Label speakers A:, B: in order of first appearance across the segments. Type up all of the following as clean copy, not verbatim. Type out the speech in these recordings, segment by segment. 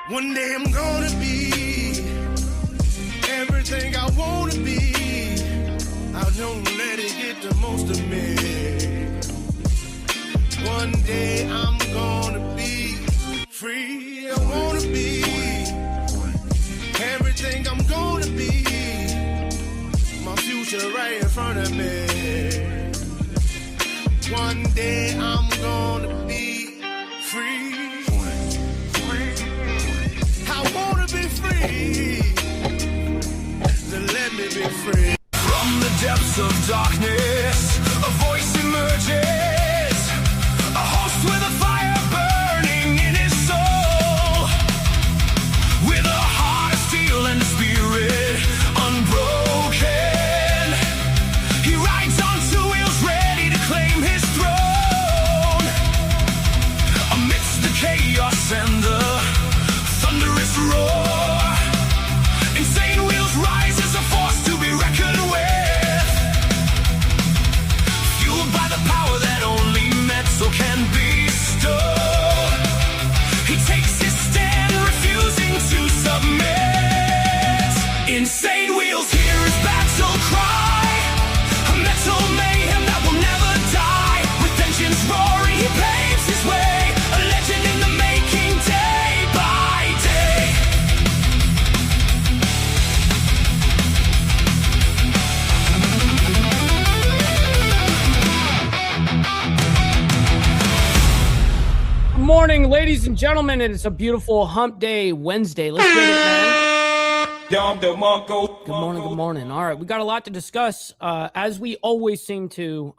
A: One day I'm gonna be everything I wanna be. I don't let it get the most of me. One day I'm gonna be free. I wanna be everything I'm gonna be. My future right in front of me. One day I'm gonna be free. I wanna be free. Then let me be free. From the depths of darkness, a voice emerges. A host with a fire burning in his soul. With a heart of steel and a spirit unbroken. He rides on two wheels ready to claim his throne. Amidst the chaos and the thunderous roar, insane wheels rise as a force to be reckoned with. Fueled by the power that only metal can bestow. He takes his stand, refusing to submit. Insane wheels hear his battle cry. A metal mayhem that will never die. With engines roaring, he paves his way. A legend in the making, day by day.
B: Good morning, ladies and gentlemen. It is a beautiful hump day Wednesday. Let's get it, man. Good morning, good morning. All right, we got a lot to discuss. As we always seem to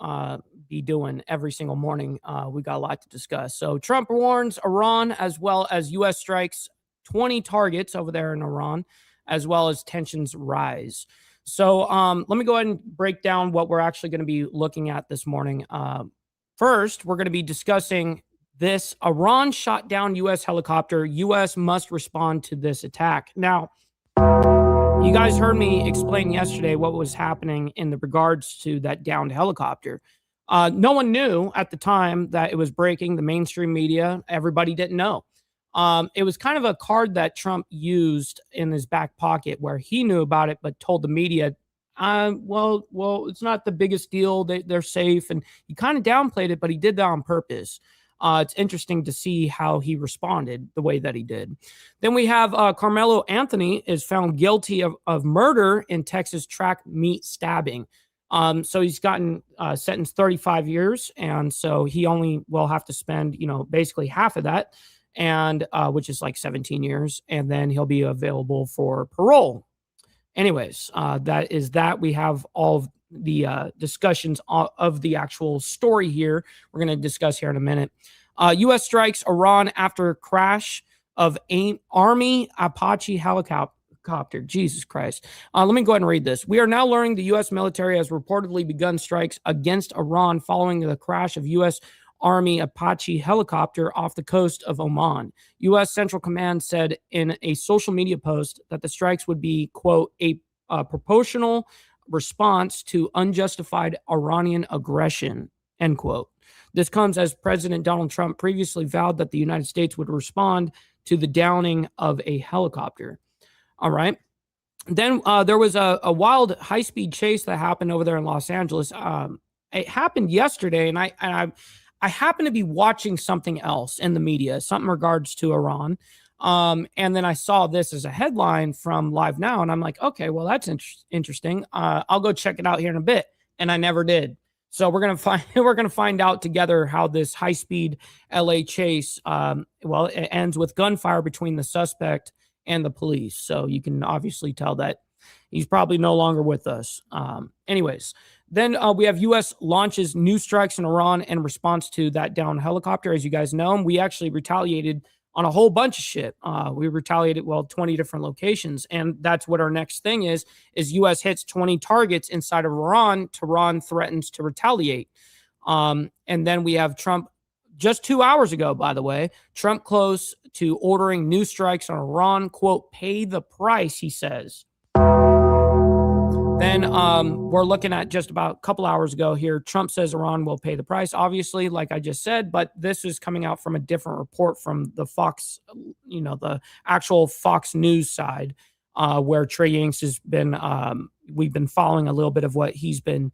B: be doing every single morning, we got a lot to discuss. So Trump warns Iran as well as U.S. strikes 20 targets over there in Iran, as well as tensions rise. So let me go ahead and break down what we're actually going to be looking at this morning. First, we're going to be discussing this. Iran shot down U.S. helicopter. U.S. must respond to this attack. Now, you guys heard me explain yesterday what was happening in the regards to that downed helicopter. No one knew at the time that it was breaking. The mainstream media, everybody didn't know. It was kind of a card that Trump used in his back pocket where he knew about it, but told the media, well, it's not the biggest deal. They're safe. And he kind of downplayed it, but he did that on purpose. It's interesting to see how he responded the way that he did. Then we have Carmelo Anthony is found guilty of murder in Texas track meet stabbing. So he's gotten sentenced 35 years. And so he only will have to spend, basically half of that, and which is like 17 years. And then he'll be available for parole. Anyways, that is that. We have all of the discussions of the actual story here. We're going to discuss here in a minute. U.S. strikes Iran after crash of Army Apache helicopter. Jesus Christ. Let me go ahead and read this. We are now learning the U.S. military has reportedly begun strikes against Iran following the crash of U.S. Army Apache helicopter off the coast of Oman. U.S. Central Command said in a social media post that the strikes would be, quote, a proportional response to unjustified Iranian aggression, end quote. This comes as President Donald Trump previously vowed that the United States would respond to the downing of a helicopter. All right. Then there was a wild high-speed chase that happened over there in Los Angeles. It happened yesterday, and I happened to be watching something else in the media, something in regards to Iran. And then I saw this as a headline from Live Now, and I'm like, okay, well, that's interesting. I'll go check it out here in a bit, and I never did. So we're gonna find out together how this high-speed LA chase. It ends with gunfire between the suspect and the police. So you can obviously tell that he's probably no longer with us. Anyways, then we have U.S. launches new strikes in Iran in response to that downed helicopter. As you guys know, we actually retaliated on a whole bunch of shit. We retaliated, 20 different locations. And that's what our next thing is U.S. hits 20 targets inside of Iran. Tehran threatens to retaliate. And then we have Trump, just 2 hours ago, by the way, Trump close to ordering new strikes on Iran, quote, pay the price, he says. Then we're looking at just about a couple hours ago here. Trump says Iran will pay the price, obviously, like I just said, but this is coming out from a different report from the Fox, the actual Fox News side, where Trey Yanks has been, we've been following a little bit of what he's been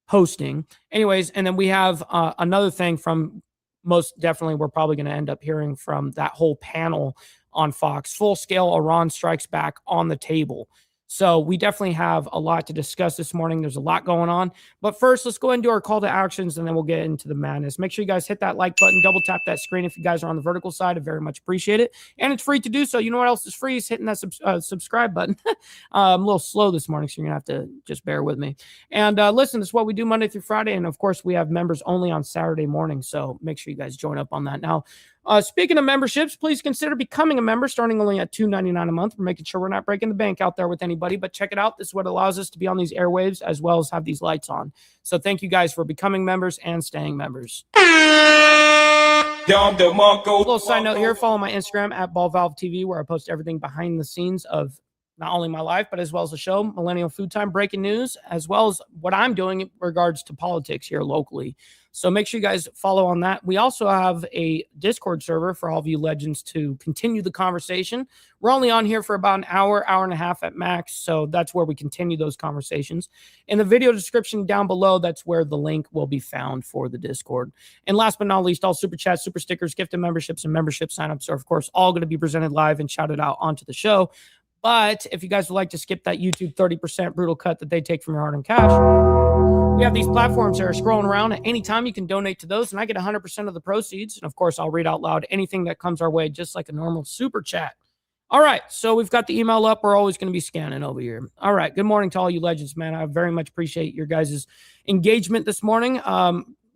B: posting. Anyways, and then we have another thing from most definitely we're probably going to end up hearing from that whole panel on Fox. Full scale Iran strikes back on the table. So we definitely have a lot to discuss this morning. There's a lot going on. But first, let's go ahead and do our call to actions, and then we'll get into the madness. Make sure you guys hit that like button, double tap that screen if you guys are on the vertical side. I very much appreciate it. And it's free to do so. You know what else is free? Is hitting that subscribe button. I'm a little slow this morning, so you're going to have to just bear with me. And listen, this is what we do Monday through Friday. And, of course, we have members only on Saturday morning. So make sure you guys join up on that. Now, speaking of memberships, please consider becoming a member starting only at $2.99 a month. We're making sure we're not breaking the bank out there with anybody, but check it out. This is what allows us to be on these airwaves as well as have these lights on. So thank you guys for becoming members and staying members. A little side note here, follow my Instagram at BallValveTV, where I post everything behind the scenes of not only my life, but as well as the show, Millennial Food Time, breaking news, as well as what I'm doing in regards to politics here locally. So make sure you guys follow on that. We also have a Discord server for all of you legends to continue the conversation. We're only on here for about an hour and a half at max. So that's where we continue those conversations. In the video description down below, that's where the link will be found for the Discord. And last but not least, all super chats, super stickers, gifted memberships, and membership signups are, of course, all going to be presented live and shouted out onto the show. But if you guys would like to skip that YouTube 30% brutal cut that they take from your hard-earned cash, we have these platforms that are scrolling around. At any time, you can donate to those, and I get 100% of the proceeds. And, of course, I'll read out loud anything that comes our way, just like a normal super chat. All right, so we've got the email up. We're always going to be scanning over here. All right, good morning to all you legends, man. I very much appreciate your guys' engagement this morning.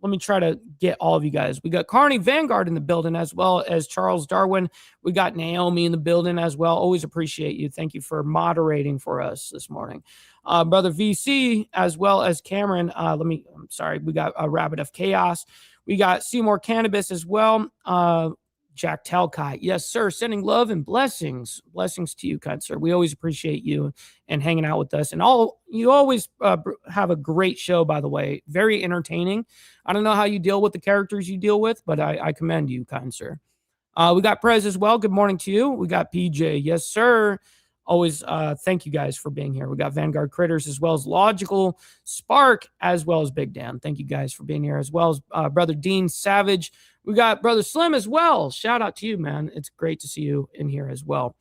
B: Let me try to get all of you guys. We got Carney Vanguard in the building, as well as Charles Darwin. We got Naomi in the building as well. Always appreciate you. Thank you for moderating for us this morning. Brother VC, as well as Cameron. I'm sorry. We got a Rabbit of Chaos. We got Seymour Cannabis as well. Jack Talcott. Yes, sir. Sending love and blessings. Blessings to you, kind sir. We always appreciate you and hanging out with us. And you always have a great show, by the way. Very entertaining. I don't know how you deal with the characters you deal with, but I commend you, kind sir. We got Prez as well. Good morning to you. We got PJ. Yes, sir. Always thank you guys for being here. We got Vanguard Critters as well as Logical Spark, as well as Big Dan. Thank you guys for being here, as well as Brother Dean Savage. We got Brother Slim as well. Shout out to you, man. It's great to see you in here as well.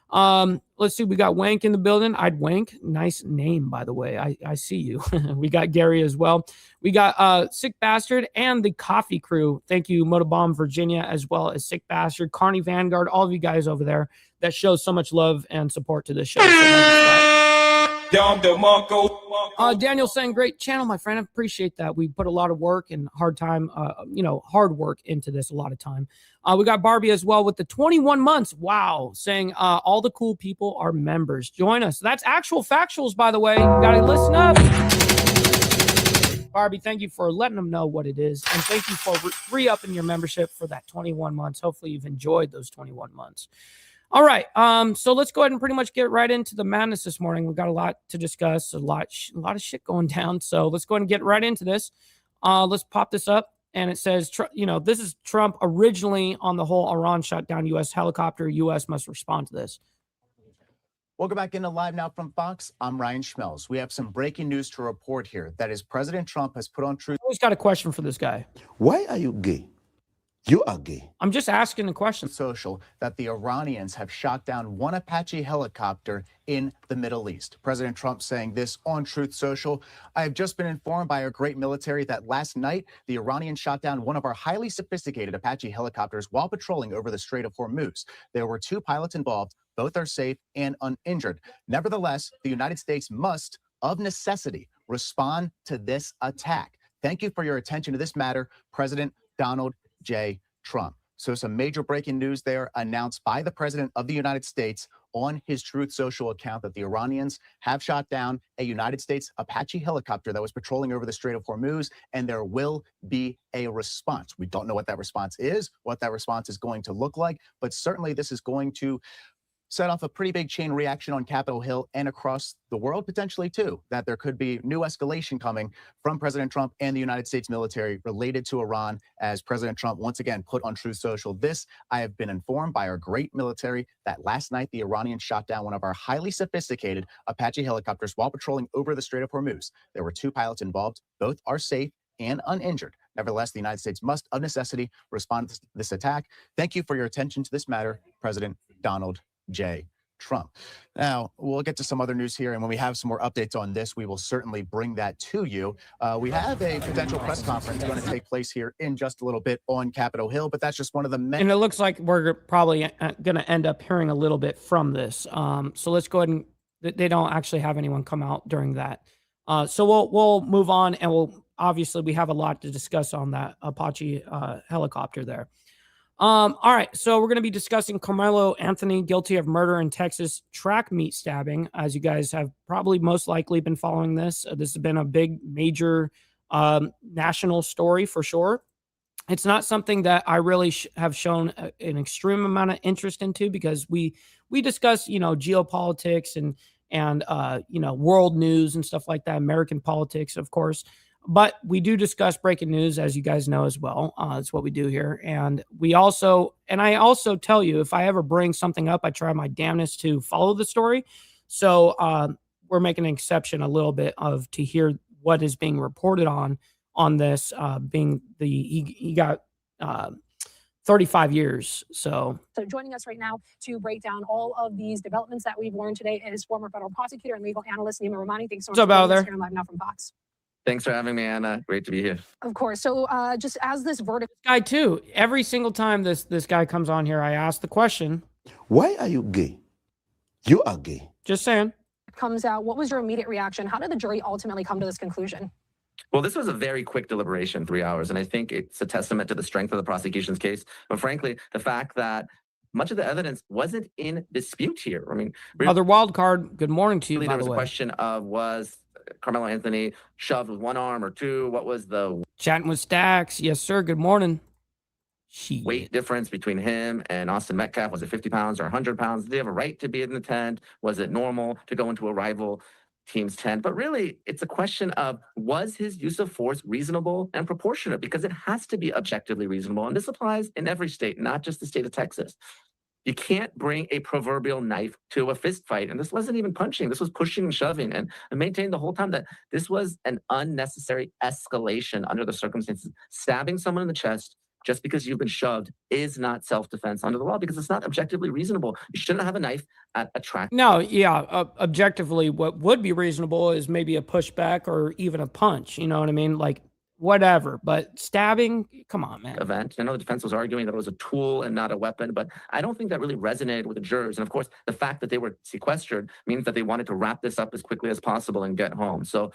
B: Let's see. We got Wank in the building. I'd Wank. Nice name, by the way. I see you. We got Gary as well. We got Sick Bastard and the Coffee Crew. Thank you, Motobomb Virginia, as well as Sick Bastard, Carney Vanguard, all of you guys over there that show so much love and support to this show. Daniel saying, great channel, my friend. I appreciate that. We put a lot of work and hard work into this, a lot of time. We got Barbie as well with the 21 months. Wow. Saying all the cool people are members. Join us. That's actual factuals, by the way. You got to listen up. Barbie, thank you for letting them know what it is. And thank you for re-upping your membership for that 21 months. Hopefully you've enjoyed those 21 months. All right, so let's go ahead and pretty much get right into the madness this morning. We've got a lot to discuss, a lot of shit going down. So let's go ahead and get right into this. Let's pop this up, and it says, this is Trump originally on the whole Iran shot down U.S. helicopter. U.S. must respond to this.
C: Welcome back into Live Now from Fox. I'm Ryan Schmelz. We have some breaking news to report here. That is, President Trump has put on Truth.
B: I always got a question for this guy.
D: Why are you gay? You are gay.
B: I'm just asking a question.
C: Social that the Iranians have shot down one Apache helicopter in the Middle East. President Trump saying this on Truth Social. I have just been informed by our great military that last night, the Iranians shot down one of our highly sophisticated Apache helicopters while patrolling over the Strait of Hormuz. There were 2 pilots involved. Both are safe and uninjured. Nevertheless, the United States must, of necessity, respond to this attack. Thank you for your attention to this matter, President Donald J. Trump. So some major breaking news there announced by the President of the United States on his Truth Social account that the Iranians have shot down a United States Apache helicopter that was patrolling over the Strait of Hormuz, and there will be a response. We don't know what that response is, what that response is going to look like, but certainly this is going to set off a pretty big chain reaction on Capitol Hill and across the world, potentially too, that there could be new escalation coming from President Trump and the United States military related to Iran, as President Trump once again put on Truth Social. This, I have been informed by our great military that last night the Iranians shot down one of our highly sophisticated Apache helicopters while patrolling over the Strait of Hormuz. There were 2 pilots involved. Both are safe and uninjured. Nevertheless, the United States must, of necessity, respond to this attack. Thank you for your attention to this matter, President Donald J. Trump. Now, we'll get to some other news here, and when we have some more updates on this, we will certainly bring that to you. We have a potential press conference going to take place here in just a little bit on Capitol Hill, but that's just one of the many.
B: And it looks like we're probably going to end up hearing a little bit from this. So let's go ahead and they don't actually have anyone come out during that. So we'll move on, and obviously we have a lot to discuss on that Apache helicopter there. All right, so we're going to be discussing Carmelo Anthony guilty of murder in Texas track meet stabbing. As you guys have probably most likely been following this, this has been a big, major national story for sure. It's not something that I really have shown an extreme amount of interest into, because we discuss, geopolitics and world news and stuff like that, American politics, of course. But we do discuss breaking news, as you guys know as well. That's what we do here. And I also tell you, if I ever bring something up, I try my damnedest to follow the story. So we're making an exception a little bit to hear what is being reported on this, being he got 35 years. So
E: joining us right now to break down all of these developments that we've learned today is former federal prosecutor and legal analyst Nima Rahmani. Thanks so much
B: for being
E: here live now from Fox.
F: Thanks for having me, Anna. Great to be here.
E: Of course. So just as this verdict
B: guy too, every single time this guy comes on here, I ask the question,
D: why are you gay? You are gay.
B: Just saying.
E: Comes out, what was your immediate reaction? How did the jury ultimately come to this conclusion?
F: Well, this was a very quick deliberation, 3 hours, and I think it's a testament to the strength of the prosecution's case. But frankly, the fact that much of the evidence wasn't in dispute here. I mean,
B: other wild card. Good morning to you.
F: Really, there was a question of, was Carmelo Anthony shoved with one arm or two? What was the
B: chatting with Stacks? Yes, sir. Good morning.
F: Weight difference between him and Austin Metcalf? Was it 50 pounds or 100 pounds? Did they have a right to be in the tent? Was it normal to go into a rival team's tent? But really, it's a question of, was his use of force reasonable and proportionate? Because it has to be objectively reasonable. And this applies in every state, not just the state of Texas. You can't bring a proverbial knife to a fist fight. And this wasn't even punching. This was pushing and shoving. And I maintained the whole time that this was an unnecessary escalation under the circumstances. Stabbing someone in the chest just because you've been shoved is not self-defense under the law, because it's not objectively reasonable. You shouldn't have a knife at a track.
B: No, yeah. Objectively, what would be reasonable is maybe a pushback or even a punch. You know what I mean? Like, whatever. But stabbing, come on, man.
F: Event. I know the defense was arguing that it was a tool and not a weapon, but I don't think that really resonated with the jurors. And of course, the fact that they were sequestered means that they wanted to wrap this up as quickly as possible and get home. So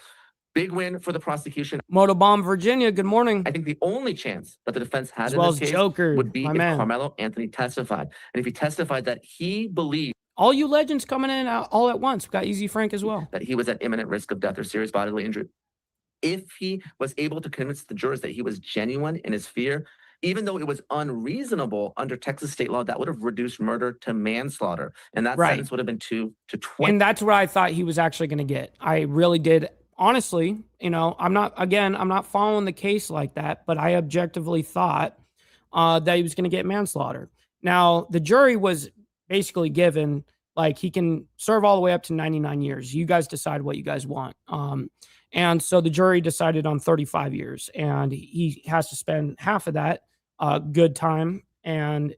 F: big win for the prosecution.
B: Motobomb, Virginia, good morning.
F: I think the only chance that the defense had
B: as
F: in
B: well
F: this
B: as
F: case
B: Joker,
F: would be if Carmelo Anthony testified. And if he testified that he believed,
B: all you legends coming in all at once. We've got Easy Frank as well,
F: that he was at imminent risk of death or serious bodily injury. If he was able to convince the jurors that he was genuine in his fear, even though it was unreasonable under Texas state law, that would have reduced murder to manslaughter. And that sentence would have been 2 to 20.
B: And that's what I thought he was actually going to get. I really did. Honestly, I'm not following the case like that, but I objectively thought that he was going to get manslaughter. Now, the jury was basically given, like, he can serve all the way up to 99 years. You guys decide what you guys want. And so the jury decided on 35 years, and he has to spend half of that good time, and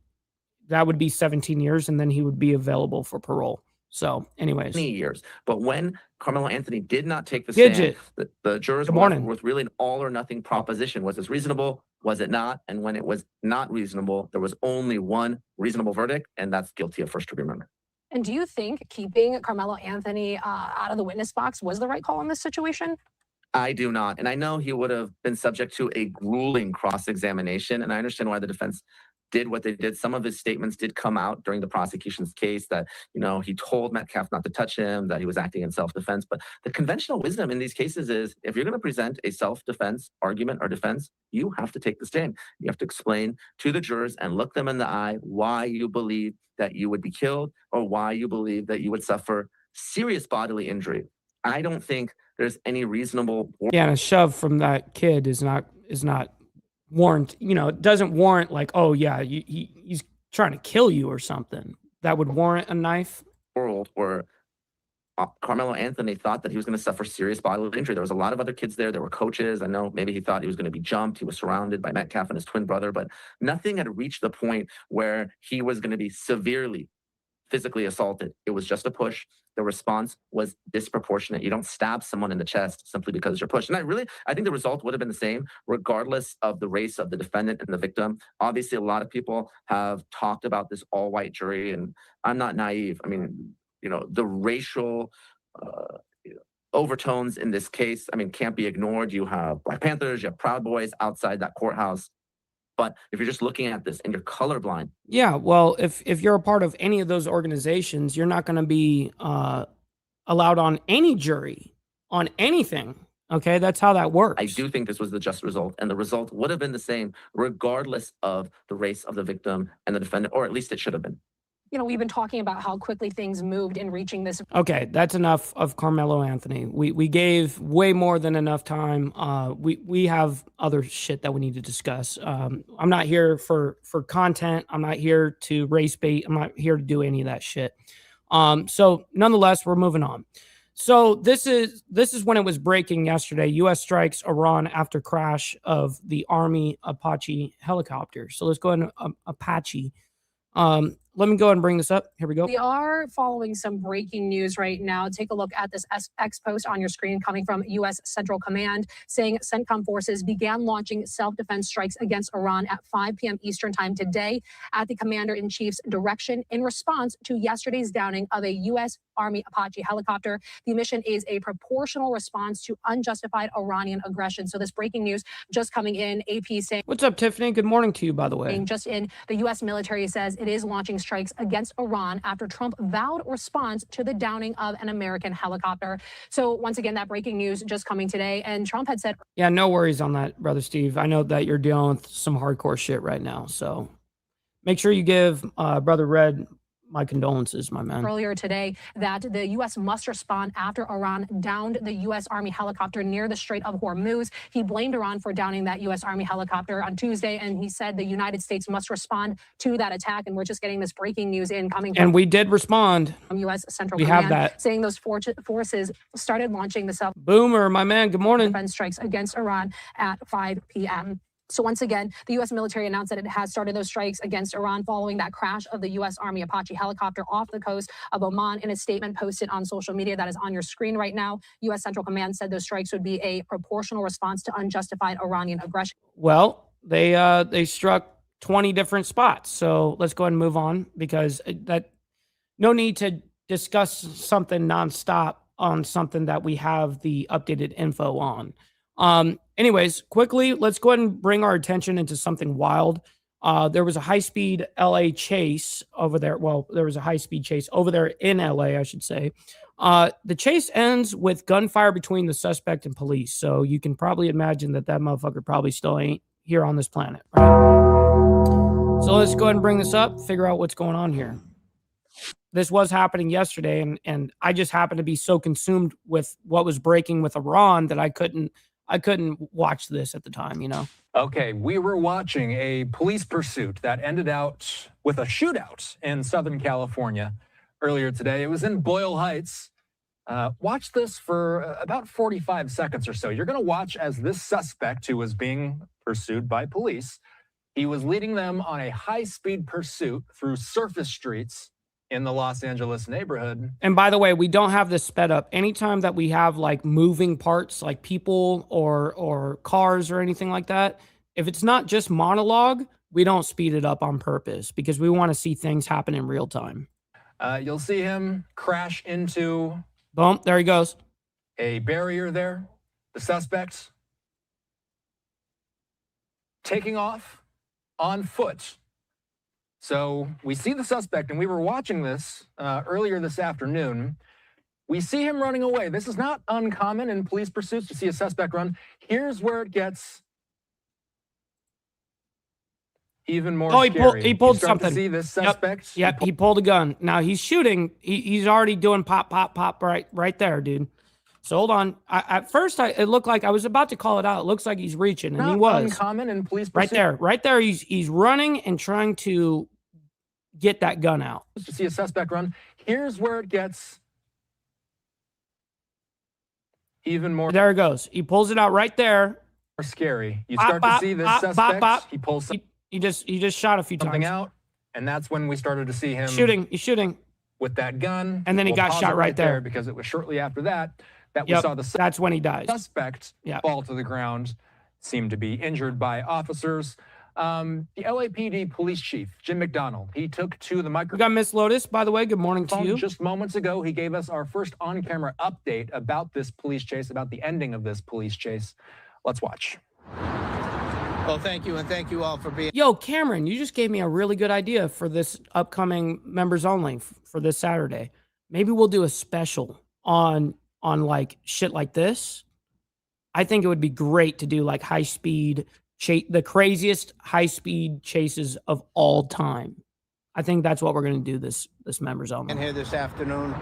B: that would be 17 years, and then he would be available for parole. So anyways.
F: 20 years. But when Carmelo Anthony did not take the stand, the jurors were with really an all or nothing proposition. Was this reasonable? Was it not? And when it was not reasonable, there was only one reasonable verdict, and that's guilty of first-degree murder.
E: And do you think keeping Carmelo Anthony out of the witness box was the right call in this situation?
F: I do not. And I know he would have been subject to a grueling cross-examination, and I understand why the defense did what they did. Some of his statements did come out during the prosecution's case that, he told Metcalf not to touch him, that he was acting in self-defense. But the conventional wisdom in these cases is if you're going to present a self-defense argument or defense, you have to take the stand. You have to explain to the jurors and look them in the eye why you believe that you would be killed or why you believe that you would suffer serious bodily injury. I don't think there's any reasonable.
B: Yeah, and a shove from that kid is not warrant. It doesn't warrant like, oh yeah, he's trying to kill you or something. That would warrant a knife.
F: World where Carmelo Anthony thought that he was going to suffer serious bodily injury. There was a lot of other kids there. There were coaches. I know maybe he thought he was going to be jumped. He was surrounded by Metcalf and his twin brother, but nothing had reached the point where he was going to be severely physically assaulted. It was just a push. The response was disproportionate. You don't stab someone in the chest simply because you're pushed. And I think the result would have been the same regardless of the race of the defendant and the victim. Obviously, a lot of people have talked about this all-white jury, and I'm not naive. I mean, the racial overtones in this case, can't be ignored. You have Black Panthers, you have Proud Boys outside that courthouse. But if you're just looking at this and you're colorblind.
B: Yeah, well, if you're a part of any of those organizations, you're not going to be allowed on any jury on anything. Okay, that's how that works.
F: I do think this was the just result, and the result would have been the same regardless of the race of the victim and the defendant, or at least it should have been.
E: We've been talking about how quickly things moved in reaching this.
B: Okay, that's enough of Carmelo Anthony. We gave way more than enough time. We have other shit that we need to discuss. I'm not here for content. I'm not here to race bait. I'm not here to do any of that shit. So nonetheless, we're moving on. So this is when it was breaking yesterday. U.S. strikes Iran after crash of the Army Apache helicopter. So let's go ahead and Apache. Let me go ahead and bring this up. Here we go.
E: We are following some breaking news right now. Take a look at this X post on your screen coming from U.S. Central Command saying CENTCOM forces began launching self-defense strikes against Iran at 5 p.m. Eastern time today at the commander-in-chief's direction in response to yesterday's downing of a U.S. Army Apache helicopter. The mission is a proportional response to unjustified Iranian aggression. So this breaking news just coming in, AP saying...
B: What's up, Tiffany? Good morning to you, by the way.
E: Just in, the U.S. military says it is launching strikes against Iran after Trump vowed response to the downing of an American helicopter. So once again, that breaking news just coming today. And Trump had said...
B: Yeah, no worries on that, Brother Steve. I know that you're dealing with some hardcore shit right now. So make sure you give Brother Red my condolences, my man.
E: Earlier today that the U.S. must respond after Iran downed the U.S. Army helicopter near the Strait of Hormuz. He blamed Iran for downing that U.S. Army helicopter on Tuesday, and he said the United States must respond to that attack. And we're just getting this breaking news incoming.
B: And we did respond.
E: From U.S. Central
B: Command. We have that.
E: Saying those forces started launching the
B: Boomer, my man. Good morning.
E: Defense strikes against Iran at 5 p.m. So once again, the U.S. military announced that it has started those strikes against Iran following that crash of the U.S. Army Apache helicopter off the coast of Oman. In a statement posted on social media that is on your screen right now, U.S. Central Command said those strikes would be a proportional response to unjustified Iranian aggression.
B: Well, they struck 20 different spots. So let's go ahead and move on because no need to discuss something nonstop on something that we have the updated info on. Anyways, quickly, let's go ahead and bring our attention into something wild. There was a high-speed LA chase over there. Well, there was a high-speed chase over there in LA, I should say. The chase ends with gunfire between the suspect and police. So you can probably imagine that motherfucker probably still ain't here on this planet, right? So let's go ahead and bring this up, figure out what's going on here. This was happening yesterday, and I just happened to be so consumed with what was breaking with Iran that I couldn't watch this at the time,
G: Okay, we were watching a police pursuit that ended out with a shootout in Southern California earlier today. It was in Boyle Heights. Watch this for about 45 seconds or so. You're going to watch as this suspect who was being pursued by police, he was leading them on a high-speed pursuit through surface streets in the Los Angeles neighborhood.
B: And by the way, we don't have this sped up. Anytime that we have like moving parts, like people or cars or anything like that, if it's not just monologue, we don't speed it up on purpose because we want to see things happen in real time.
G: You'll see him crash into...
B: Boom, there he goes.
G: A barrier there. The suspect taking off on foot So we see the suspect, and we were watching this earlier this afternoon. We see him running away. This is not uncommon in police pursuits to see a suspect run. Here's where it gets even more scary.
B: He pulled
G: You start
B: something.
G: To see this suspect.
B: Yep. He pulled a gun. Now he's shooting. He's already doing pop, pop, pop right there, dude. So hold on. At first, it looked like I was about to call it out. It looks like he's reaching, and he was.
G: Uncommon in police
B: pursuit. Right there. He's running and trying to get that gun out.
G: To see a suspect run. Here's where it gets even more.
B: There it goes. He pulls it out right there.
G: Scary. You start to see this suspect. He pulls.
B: He just shot a few
G: something
B: times.
G: out, and that's when we started to see him
B: shooting. He's shooting
G: with that gun,
B: and then he got shot right there
G: because it was shortly after that we saw the
B: that's when he dies.
G: Suspect fall to the ground, seemed to be injured by officers. The LAPD police chief, Jim McDonnell, he took to the microphone.
B: We got Miss Lotus, by the way. Good morning to you.
G: Just moments ago, he gave us our first on-camera update about this police chase, about the ending of this police chase. Let's watch.
H: Well, thank you, and thank you all for being.
B: Yo, Cameron, you just gave me a really good idea for this upcoming members only for this Saturday. Maybe we'll do a special on like shit like this. I think it would be great to do like high speed chase, the craziest high speed chases of all time. I think that's what we're going to do this members only.
H: And here this afternoon,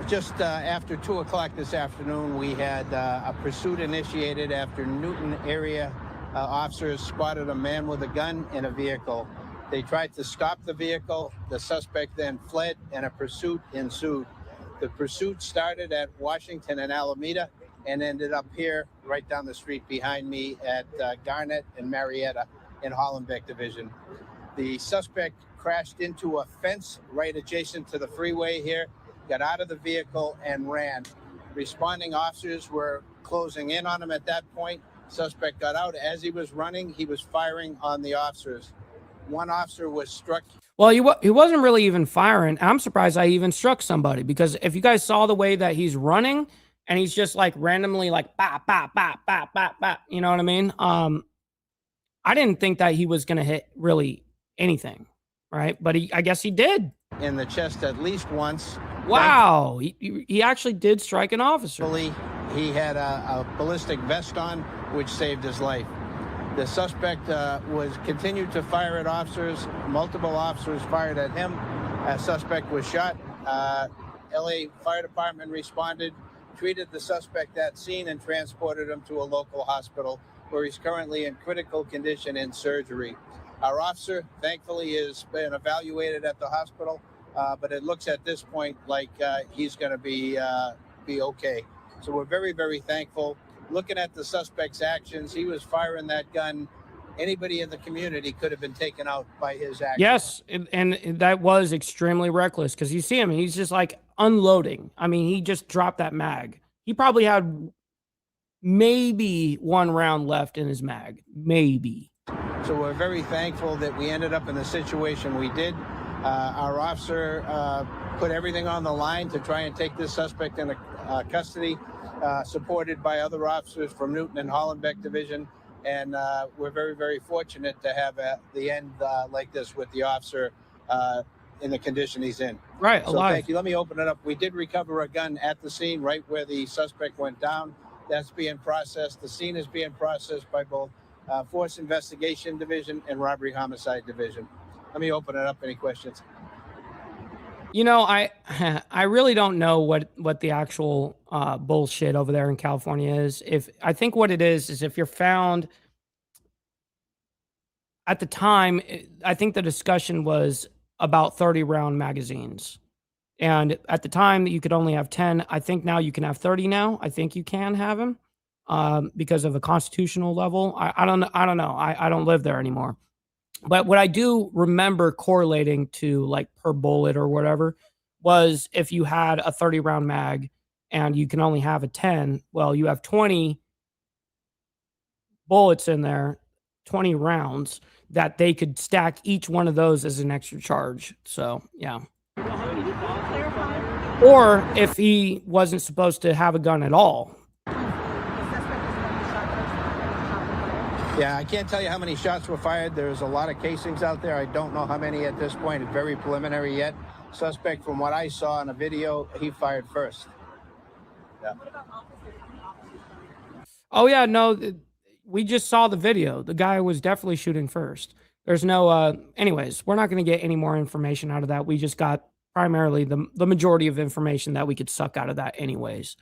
H: just after 2 o'clock this afternoon, we had a pursuit initiated after Newton area. Officers spotted a man with a gun in a vehicle. They tried to stop the vehicle. The suspect then fled, and a pursuit ensued. The pursuit started at Washington and Alameda and ended up here, right down the street behind me at Garnett and Marietta in Hollenbeck Division. The suspect crashed into a fence right adjacent to the freeway here, got out of the vehicle and ran. Responding officers were closing in on him at that point. Suspect got out. As he was running, he was firing on the officers. One officer was struck.
B: Well, he wasn't really even firing. I'm surprised I even struck somebody, because if you guys saw the way that he's running and he's just like randomly like bop, bop, bop, bop, bop, bop, you know what I mean? I didn't think that he was going to hit really anything, right? But I guess he did.
H: In the chest at least once.
B: Wow. He actually did strike an officer.
H: He had a ballistic vest on, which saved his life. The suspect continued to fire at officers. Multiple officers fired at him. A suspect was shot. LA Fire Department responded, treated the suspect at scene, and transported him to a local hospital where he's currently in critical condition in surgery. Our officer, thankfully, has been evaluated at the hospital, but it looks at this point like he's going to be okay. So we're very, very thankful. Looking at the suspect's actions, he was firing that gun. Anybody in the community could have been taken out by his actions.
B: Yes, and that was extremely reckless, because you see him, he's just like unloading. I mean, he just dropped that mag. He probably had maybe one round left in his mag, maybe.
H: So we're very thankful that we ended up in the situation we did. Our officer put everything on the line to try and take this suspect into custody, supported by other officers from Newton and Hollenbeck Division. And we're very, very fortunate to have the end like this with the officer in the condition he's in.
B: Right,
H: so
B: alive.
H: Thank you. Let me open it up. We did recover a gun at the scene, right where the suspect went down. That's being processed. The scene is being processed by both Force Investigation Division and Robbery Homicide Division. Let me open it up. Any questions?
B: You know, I really don't know what the actual bullshit over there in California is. I think what it is if you're found at the time, I think the discussion was about 30 round magazines. And at the time that you could only have 10, I think now you can have 30 now. I think you can have them because of a constitutional level. I don't know. I don't live there anymore. But what I do remember correlating to like per bullet or whatever was if you had a 30 round mag and you can only have a 10, well, you have 20 bullets in there, 20 rounds that they could stack each one of those as an extra charge. So, yeah. Or if he wasn't supposed to have a gun at all.
H: Yeah, I can't tell you how many shots were fired. There's a lot of casings out there. I don't know how many at this point. It's very preliminary yet. Suspect, from what I saw in the video, he fired first. Yeah.
B: Oh yeah, no, we just saw the video. The guy was definitely shooting first. There's no anyways, we're not going to get any more information out of that. We just got primarily the majority of information that we could suck out of that anyways.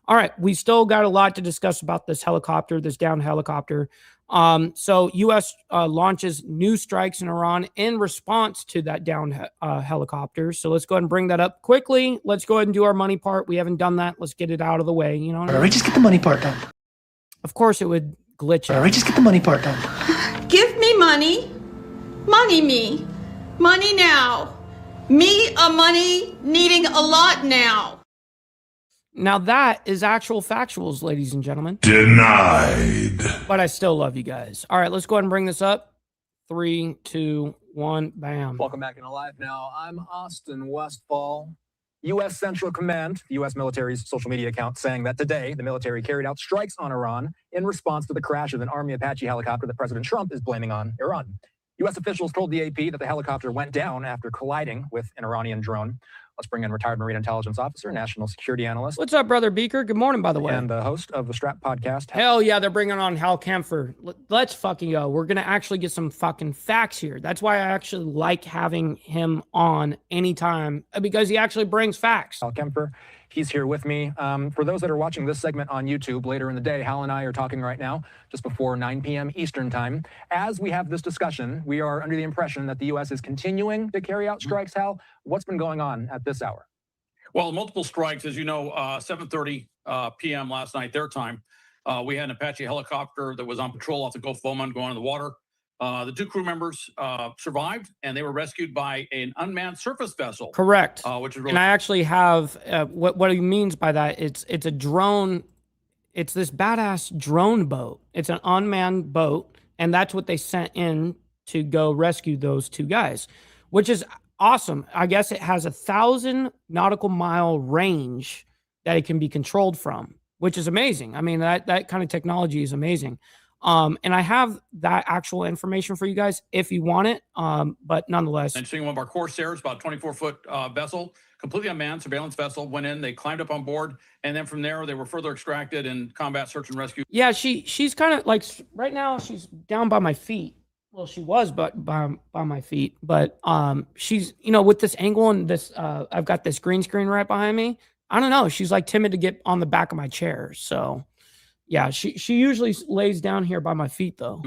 B: All right, we still got a lot to discuss about this helicopter, this downed helicopter. So U.S. Launches new strikes in Iran in response to that downed helicopter. So let's go ahead and bring that up quickly. Let's go ahead and do our money part. We haven't done that. Let's get it out of the way. You know what I mean?
I: Alright, just get the money part done.
B: Of course, it would glitch out.
I: Alright, just get the money part done.
J: Give me money. Money me. Money now. Me a money needing a lot now.
B: Now that is actual factuals, ladies and gentlemen.
A: Denied.
B: But I still love you guys. All right, let's go ahead and bring this up. 3, 2, 1, bam.
G: Welcome back in Alive Now. I'm Austin Westfall. U.S. Central Command, the U.S. military's social media account, saying that today the military carried out strikes on Iran in response to the crash of an Army Apache helicopter that President Trump is blaming on Iran. U.S. officials told the AP that the helicopter went down after colliding with an Iranian drone. Let's bring in retired Marine Intelligence Officer, National Security Analyst.
B: What's up, Brother Beaker? Good morning, by the way.
G: And the host of the Strap Podcast.
B: Hell yeah, they're bringing on Hal Kempfer. Let's fucking go. We're going to actually get some fucking facts here. That's why I actually like having him on anytime, because he actually brings facts.
G: Hal Kempfer, he's here with me. For those that are watching this segment on YouTube later in the day, Hal and I are talking right now, just before 9 p.m. Eastern time. As we have this discussion, we are under the impression that the U.S. is continuing to carry out strikes. Hal, what's been going on at this hour?
K: Well, multiple strikes, as you know, 7:30 p.m. last night, their time. We had an Apache helicopter that was on patrol off the Gulf of Oman going in the water. The 2 crew members survived, and they were rescued by an unmanned surface vessel.
B: Correct.
K: Which is really.
B: And I actually have what he means by that. It's a drone. It's this badass drone boat. It's an unmanned boat, and that's what they sent in to go rescue those 2 guys, which is awesome. I guess it has 1,000 nautical mile range that it can be controlled from, which is amazing. I mean, that kind of technology is amazing. And I have that actual information for you guys if you want it. But nonetheless.
K: And seeing one of our Corsairs, about 24-foot vessel, completely unmanned surveillance vessel, went in, they climbed up on board, and then from there they were further extracted in combat search and rescue.
B: Yeah, she's kind of like, right now she's down by my feet. Well, she was but by my feet, but she's, you know, with this angle and this I've got this green screen right behind me. I don't know, she's like timid to get on the back of my chair. So yeah, she usually lays down here by my feet though.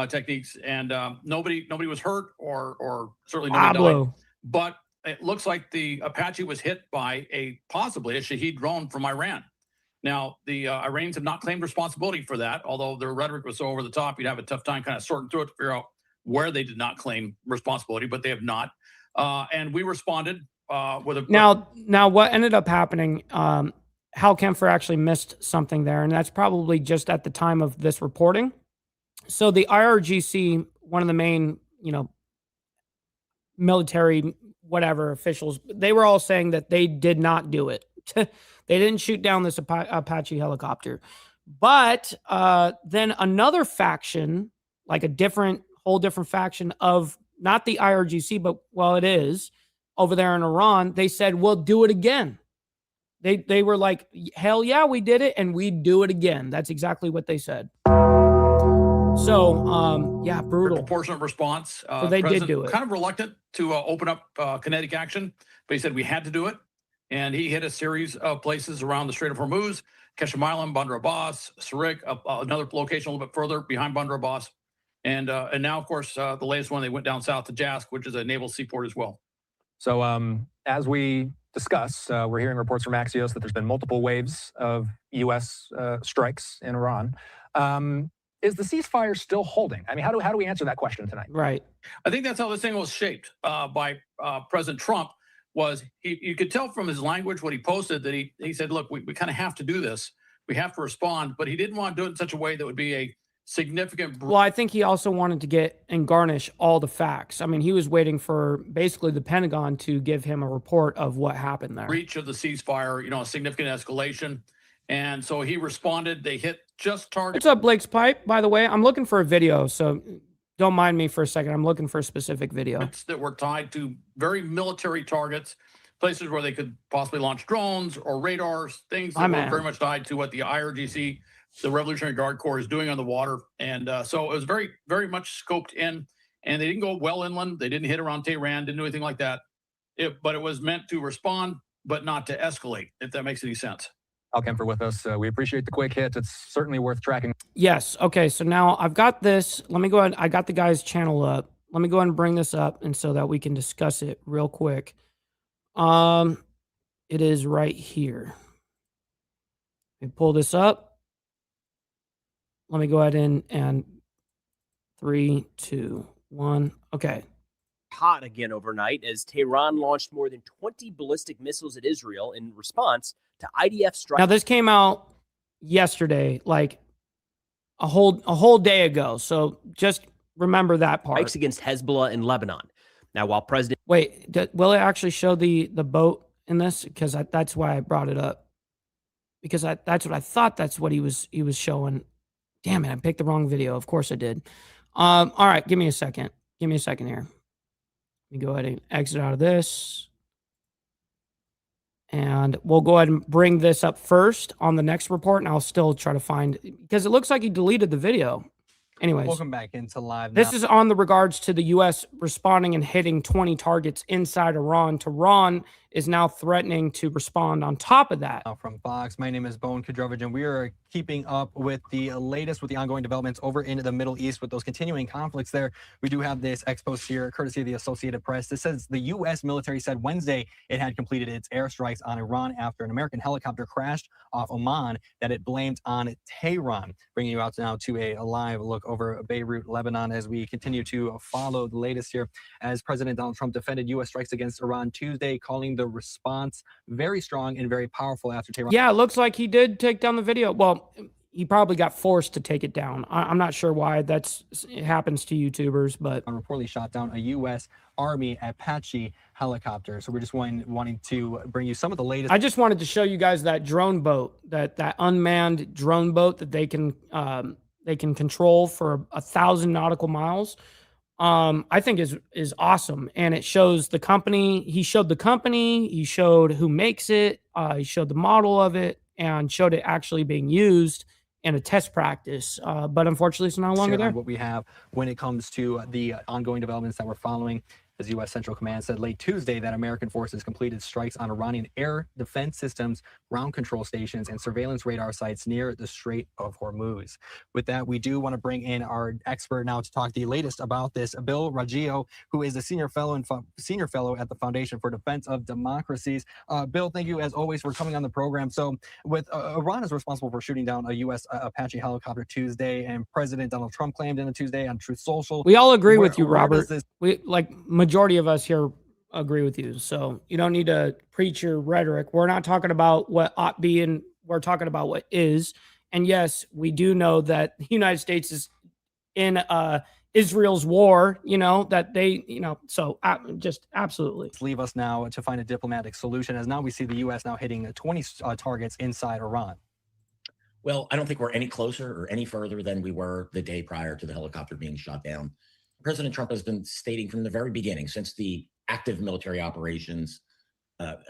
K: Techniques, and nobody was hurt or certainly nobody died. But it looks like the Apache was hit by possibly a Shahed drone from Iran. Now, the Iranians have not claimed responsibility for that, although their rhetoric was so over the top, you'd have a tough time kind of sorting through it to figure out where they did not claim responsibility, but they have not. And we responded with a...
B: Now, what ended up happening, Hal Kempfer actually missed something there, and that's probably just at the time of this reporting. So the IRGC, one of the main, you know, military whatever officials, they were all saying that they did not do it. They didn't shoot down this Apache helicopter. But then another faction, like a whole different faction of not the IRGC, but well, it is over there in Iran, they said, we'll do it again. They were like, hell yeah, we did it, and we'd do it again. That's exactly what they said. So, yeah, brutal.
K: Proportionate response.
B: So they did do it.
K: Kind of reluctant to open up kinetic action, but he said we had to do it. And he hit a series of places around the Strait of Hormuz, Keshem Island, Bandar Abbas, Sarik, another location a little bit further behind Bandar Abbas. And now, of course, the latest one, they went down south to Jask, which is a naval seaport as well.
G: So as we discuss, we're hearing reports from Axios that there's been multiple waves of U.S. strikes in Iran. Is the ceasefire still holding? I mean, how do we answer that question tonight?
B: Right.
K: I think that's how this thing was shaped by President Trump. Was you could tell from his language, what he posted, that he said, look, we kind of have to do this. We have to respond, but he didn't want to do it in such a way that would be a significant.
B: Well, I think he also wanted to get and garnish all the facts. I mean, he was waiting for basically the Pentagon to give him a report of what happened there.
K: Breach of the ceasefire, you know, a significant escalation. And so he responded. They hit just target.
B: What's up, Blake's Pipe? By the way, I'm looking for a video, so don't mind me for a second. I'm looking for a specific video.
K: That were tied to very military targets, places where they could possibly launch drones or radars, things that were very much tied to what the IRGC, the Revolutionary Guard Corps, is doing on the water. And so it was very, very much scoped in. And they didn't go well inland. They didn't hit around Tehran, didn't do anything like that. But it was meant to respond, but not to escalate, if that makes any sense.
G: Al Kemper with us. We appreciate the quick hits. It's certainly worth tracking.
B: Yes. Okay. So now I've got this. Let me go ahead. I got the guy's channel up. Let me go ahead and bring this up, and so that we can discuss it real quick. It is right here. Let me pull this up. Let me go ahead and 3, 2, 1. Okay.
L: Hot again overnight as Tehran launched more than 20 ballistic missiles at Israel in response to IDF strikes.
B: Now this came out yesterday, like a whole day ago. So just remember that part.
L: Strikes against Hezbollah in Lebanon. Now, while President
B: will it actually show the boat in this? Because that's why I brought it up. Because that's what I thought. That's what he was showing. Damn it! I picked the wrong video. Of course I did. All right, give me a second. Give me a second here. Let me go ahead and exit out of this. And we'll go ahead and bring this up first on the next report, and I'll still try to find, because it looks like he deleted the video. Anyways,
M: welcome back into live.
B: This is on the regards to the U.S. responding and hitting 20 targets inside Iran. Tehran is now threatening to respond on top of that.
M: From Fox, my name is Bone Kadrovich, and we are keeping up with the latest with the ongoing developments over in the Middle East with those continuing conflicts there. We do have this exposed here, courtesy of the Associated Press. This says the U.S. military said Wednesday it had completed its airstrikes on Iran after an American helicopter crashed off Oman that it blamed on Tehran. Bringing you out now to a live look over Beirut, Lebanon, as we continue to follow the latest here, as President Donald Trump defended U.S. strikes against Iran Tuesday, calling the response very strong and very powerful after Tehran.
B: Yeah, it looks like he did take down the video. Well, he probably got forced to take it down. I'm not sure why it happens to YouTubers, but
M: reportedly shot down a U.S. Army Apache helicopter. So we're just wanting to bring you some of the latest.
B: I just wanted to show you guys that drone boat, that unmanned drone boat that they can control for 1,000 nautical miles. I think is awesome. And it shows the company. He showed the company, he showed who makes it, he showed the model of it, and showed it actually being used in a test practice. But unfortunately, it's no longer there.
M: What we have when it comes to the ongoing developments that we're following, as U.S. Central Command said late Tuesday that American forces completed strikes on Iranian air defense systems, ground control stations, and surveillance radar sites near the Strait of Hormuz. With that, we do want to bring in our expert now to talk the latest about this, Bill Raggio, who is a senior fellow at the Foundation for Defense of Democracies. Bill, thank you as always for coming on the program. So, with Iran is responsible for shooting down a U.S. Apache helicopter Tuesday, and President Donald Trump claimed in a Tuesday on Truth Social.
B: We all agree with you, Robert. We majority of us here agree with you, so you don't need to preach your rhetoric. We're not talking about what ought be, and we're talking about what is. And yes, we do know that the United States is in Israel's war, that they, so just absolutely.
M: Leave us now to find a diplomatic solution, as now we see the U.S. now hitting 20 targets inside Iran.
N: Well, I don't think we're any closer or any further than we were the day prior to the helicopter being shot down. President Trump has been stating from the very beginning, since the active military operations,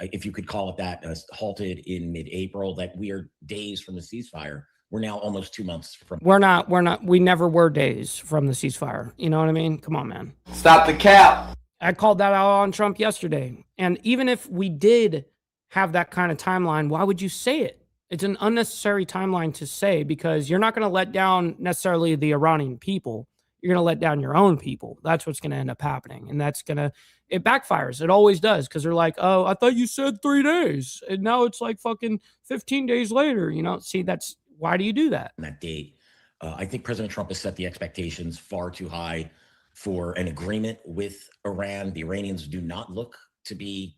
N: if you could call it that, halted in mid-April, that we are days from the ceasefire. We're now almost 2 months from.
B: We never were days from the ceasefire. You know what I mean? Come on, man.
O: Stop the cap.
B: I called that out on Trump yesterday. And even if we did have that kind of timeline, why would you say it? It's an unnecessary timeline to say, because you're not going to let down necessarily the Iranian people. You're going to let down your own people. That's what's going to end up happening. And it backfires. It always does. Because they're like, oh, I thought you said 3 days. And now it's like fucking 15 days later. See, why do you do that?
N: That date. I think President Trump has set the expectations far too high for an agreement with Iran. The Iranians do not look to be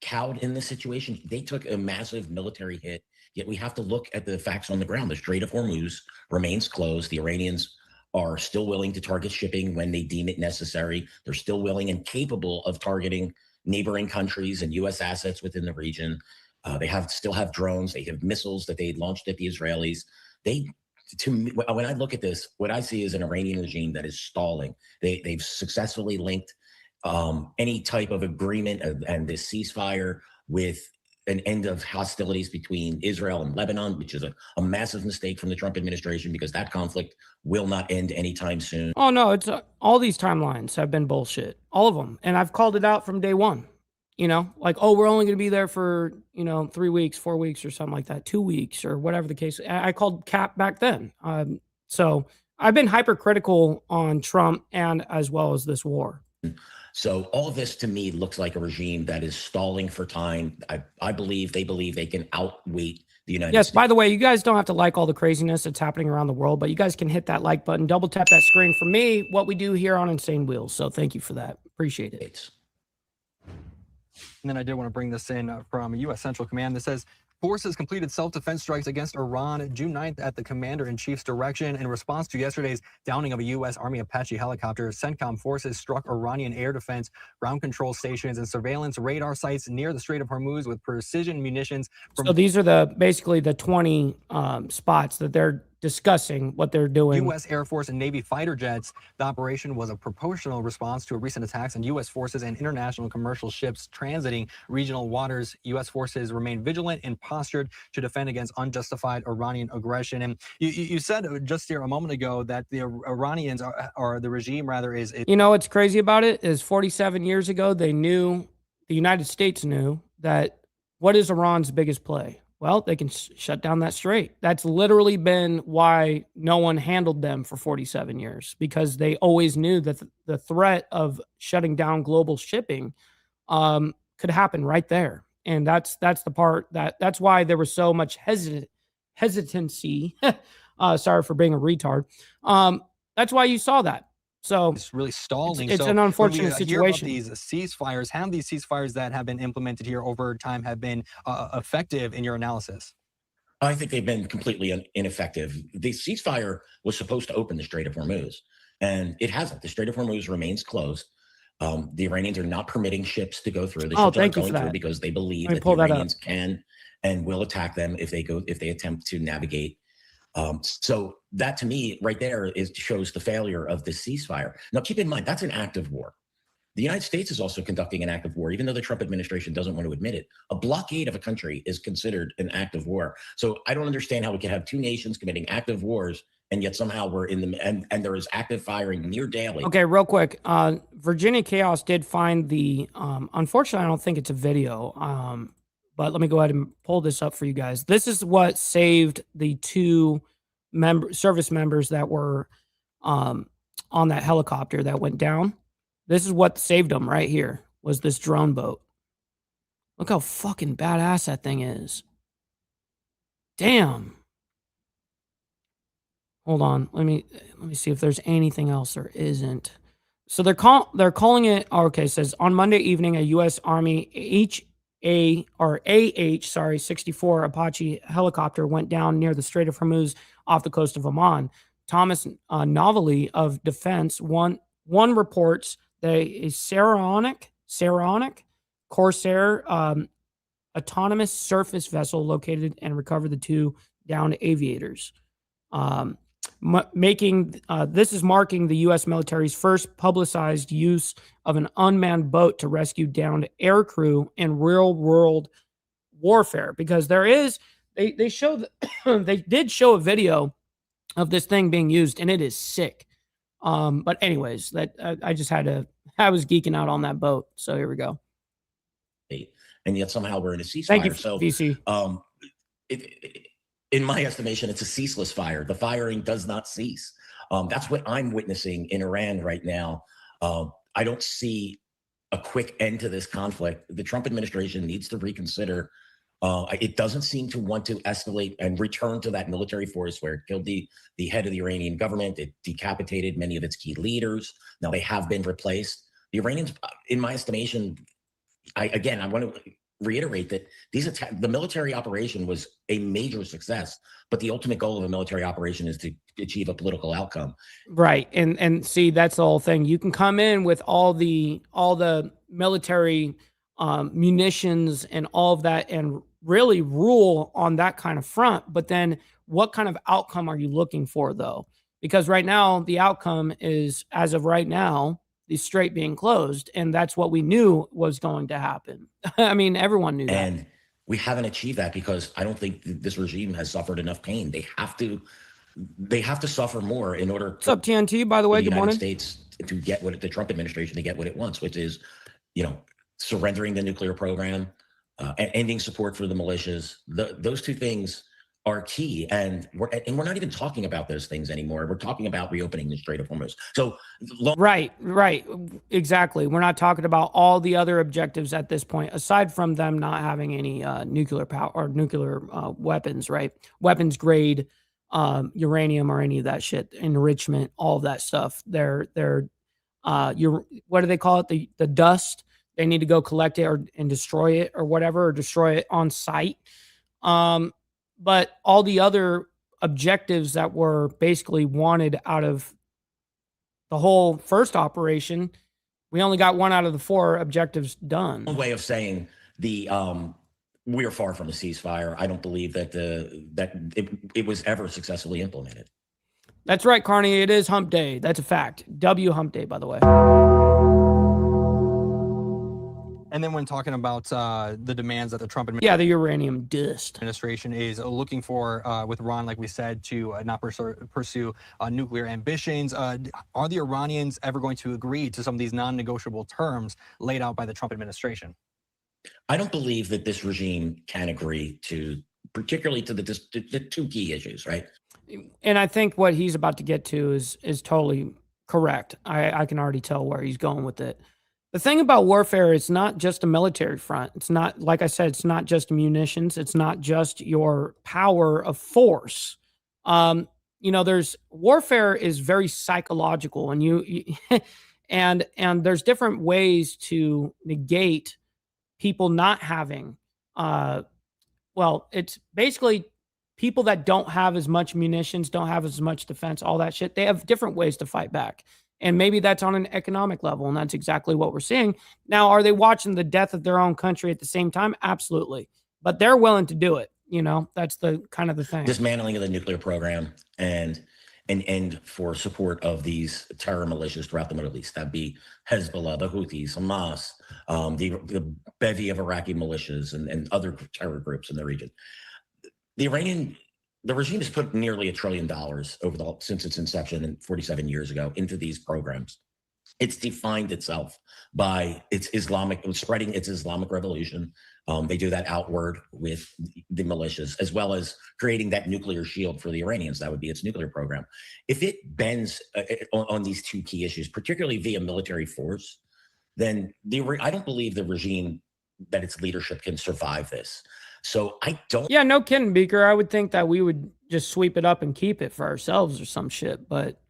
N: cowed in this situation. They took a massive military hit. Yet we have to look at the facts on the ground. The Strait of Hormuz remains closed. The Iranians are still willing to target shipping when they deem it necessary. They're still willing and capable of targeting neighboring countries and U.S. assets within the region. They still have drones. They have missiles that they launched at the Israelis. To me, when I look at this, what I see is an Iranian regime that is stalling. They've successfully linked any type of agreement and this ceasefire with an end of hostilities between Israel and Lebanon, which is a massive mistake from the Trump administration, because that conflict will not end anytime soon.
B: Oh, no, it's all these timelines have been bullshit. All of them. And I've called it out from day one. Like, oh, we're only going to be there for, 3 weeks, 4 weeks or something like that, 2 weeks or whatever the case. I called cap back then. So I've been hypercritical on Trump and as well as this war.
N: So all of this to me looks like a regime that is stalling for time. I believe they can outweight the United States.
B: Yes, by the way, you guys don't have to like all the craziness that's happening around the world, but you guys can hit that like button, double tap that screen for me, what we do here on Insane Wheels. So thank you for that. Appreciate it.
M: And then I did want to bring this in from U.S. Central Command that says forces completed self-defense strikes against Iran June 9th at the commander-in-chief's direction. In response to yesterday's downing of a U.S. Army Apache helicopter, CENTCOM forces struck Iranian air defense, ground control stations, and surveillance radar sites near the Strait of Hormuz with precision munitions.
B: So these are basically the 20 spots that they're discussing what they're doing.
M: U.S. Air Force and Navy fighter jets. The operation was a proportional response to recent attacks on U.S. forces and international commercial ships transiting regional waters. U.S. forces remain vigilant and postured to defend against unjustified Iranian aggression. And you said just here a moment ago that the Iranians or the regime rather is.
B: What's crazy about it is 47 years ago, the United States knew that what is Iran's biggest play? Well, they can shut down that strait. That's literally been why no one handled them for 47 years, because they always knew that the threat of shutting down global shipping could happen right there. And that's the part that's why there was so much hesitancy. Sorry for being a retard. That's why you saw that. So
M: it's really stalling.
B: It's an unfortunate situation.
M: These ceasefires, have these ceasefires that have been implemented here over time have been effective in your analysis?
N: I think they've been completely ineffective. The ceasefire was supposed to open the Strait of Hormuz, and it hasn't. The Strait of Hormuz remains closed. The Iranians are not permitting ships to go through. The ships aren't going through because they believe that the Iranians can and will attack them if they attempt to navigate. So that to me right there shows the failure of the ceasefire. Now, keep in mind, that's an act of war. The United States is also conducting an act of war, even though the Trump administration doesn't want to admit it. A blockade of a country is considered an act of war. So I don't understand how we can have two nations committing active wars, and yet somehow we're in the and there is active firing near daily.
B: Okay, real quick. Virginia Chaos did find the unfortunately, I don't think it's a video. But let me go ahead and pull this up for you guys. This is what saved the two service members that were on that helicopter that went down. This is what saved them right here, was this drone boat. Look how fucking badass that thing is. Damn. Hold on. Let me see if there's anything else. There isn't. So they're calling it. Okay, it says on Monday evening, a U.S. Army AH-64 Apache helicopter went down near the Strait of Hormuz off the coast of Oman. Thomas Novelli of Defense one reports that a Saronic Corsair autonomous surface vessel located and recovered the two downed aviators. This is marking the U.S. military's first publicized use of an unmanned boat to rescue downed aircrew in real-world warfare. Because they did show a video of this thing being used, and it is sick. But anyways, I was geeking out on that boat. So here we go.
N: And yet somehow we're in a ceasefire.
B: Thank you,
N: so,
B: VC.
N: In my estimation, it's a ceaseless fire. The firing does not cease. That's what I'm witnessing in Iran right now. I don't see a quick end to this conflict. The Trump administration needs to reconsider. It doesn't seem to want to escalate and return to that military force where it killed the head of the Iranian government. It decapitated many of its key leaders. Now they have been replaced. The Iranians, in my estimation, I want to reiterate that the military operation was a major success, but the ultimate goal of a military operation is to achieve a political outcome.
B: Right. And see, that's the whole thing. You can come in with all the military munitions and all of that and really rule on that kind of front. But then what kind of outcome are you looking for, though? Because right now, the outcome is, as of right now, the strait being closed. And that's what we knew was going to happen. I mean, everyone knew that.
N: And we haven't achieved that because I don't think this regime has suffered enough pain. They have to suffer more in order
B: What's up, TNT, by the way?
N: the
B: Good
N: United
B: morning.
N: States to get what the Trump administration to get what it wants, which is, surrendering the nuclear program, and ending support for the militias. Those two things are key, and we're not even talking about those things anymore. We're talking about reopening the Strait of Hormuz. So,
B: right, exactly. We're not talking about all the other objectives at this point, aside from them not having any nuclear power or nuclear weapons, right? Weapons grade uranium or any of that shit, enrichment, all of that stuff. They're what do they call it? The dust. They need to go collect it and destroy it or whatever, or destroy it on site. But all the other objectives that were basically wanted out of the whole first operation, we only got 1 out of the 4 objectives done.
N: One way of saying we are far from a ceasefire. I don't believe that it was ever successfully implemented.
B: That's right, Carney. It is hump day. That's a fact. W hump day, by the way.
M: And then when talking about the demands that the Trump
B: the uranium dust
M: administration is looking for with Iran, like we said, to not pursue nuclear ambitions. Are the Iranians ever going to agree to some of these non-negotiable terms laid out by the Trump administration?
N: I don't believe that this regime can agree to, particularly to the two key issues, right?
B: And I think what he's about to get to is totally correct. I can already tell where he's going with it. The thing about warfare is not just a military front. It's not, like I said, it's not just munitions. It's not just your power of force. There's warfare is very psychological, and and there's different ways to negate people not having. It's basically people that don't have as much munitions, don't have as much defense, all that shit. They have different ways to fight back. And maybe that's on an economic level, and that's exactly what we're seeing. Now, are they watching the death of their own country at the same time? Absolutely. But they're willing to do it. That's the kind of the thing.
N: Dismantling of the nuclear program and an end for support of these terror militias throughout the Middle East. That'd be Hezbollah, the Houthis, Hamas, the bevy of Iraqi militias and other terror groups in the region. The regime has put nearly $1 trillion since its inception 47 years ago into these programs. It's defined itself by spreading its Islamic revolution. They do that outward with the militias, as well as creating that nuclear shield for the Iranians. That would be its nuclear program. If it bends on these two key issues, particularly via military force, then I don't believe the regime that its leadership can survive this. So I don't.
B: Yeah, no kidding, Beaker. I would think that we would just sweep it up and keep it for ourselves or some shit. But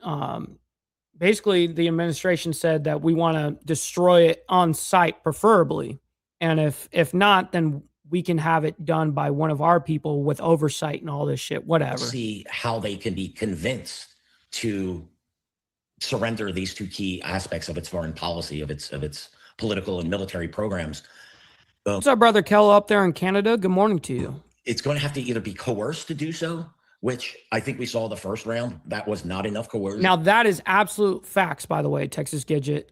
B: basically, the administration said that we want to destroy it on site, preferably. And if not, then we can have it done by one of our people with oversight and all this shit, whatever.
N: See how they can be convinced to surrender these two key aspects of its foreign policy, of its political and military programs.
B: What's up, brother Kel up there in Canada? Good morning to you.
N: It's going to have to either be coerced to do so, which I think we saw the first round. That was not enough coercion.
B: Now, that is absolute facts, by the way, Texas Gidget.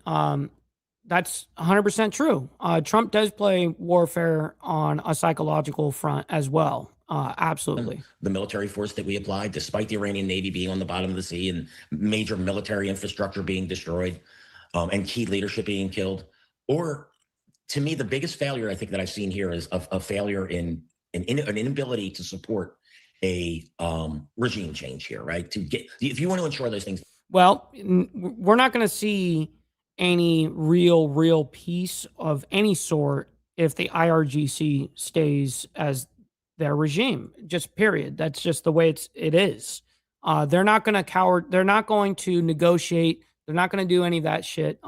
B: That's 100% true. Trump does play warfare on a psychological front as well. Absolutely.
N: The military force that we applied, despite the Iranian Navy being on the bottom of the sea and major military infrastructure being destroyed, and key leadership being killed, or to me, the biggest failure I think that I've seen here is a failure in an inability to support a regime change here, right? If you want to ensure those things.
B: Well, we're not going to see any real peace of any sort if the IRGC stays as their regime, just period. That's just the way it is. They're not going to cower. They're not going to negotiate. They're not going to do any of that shit.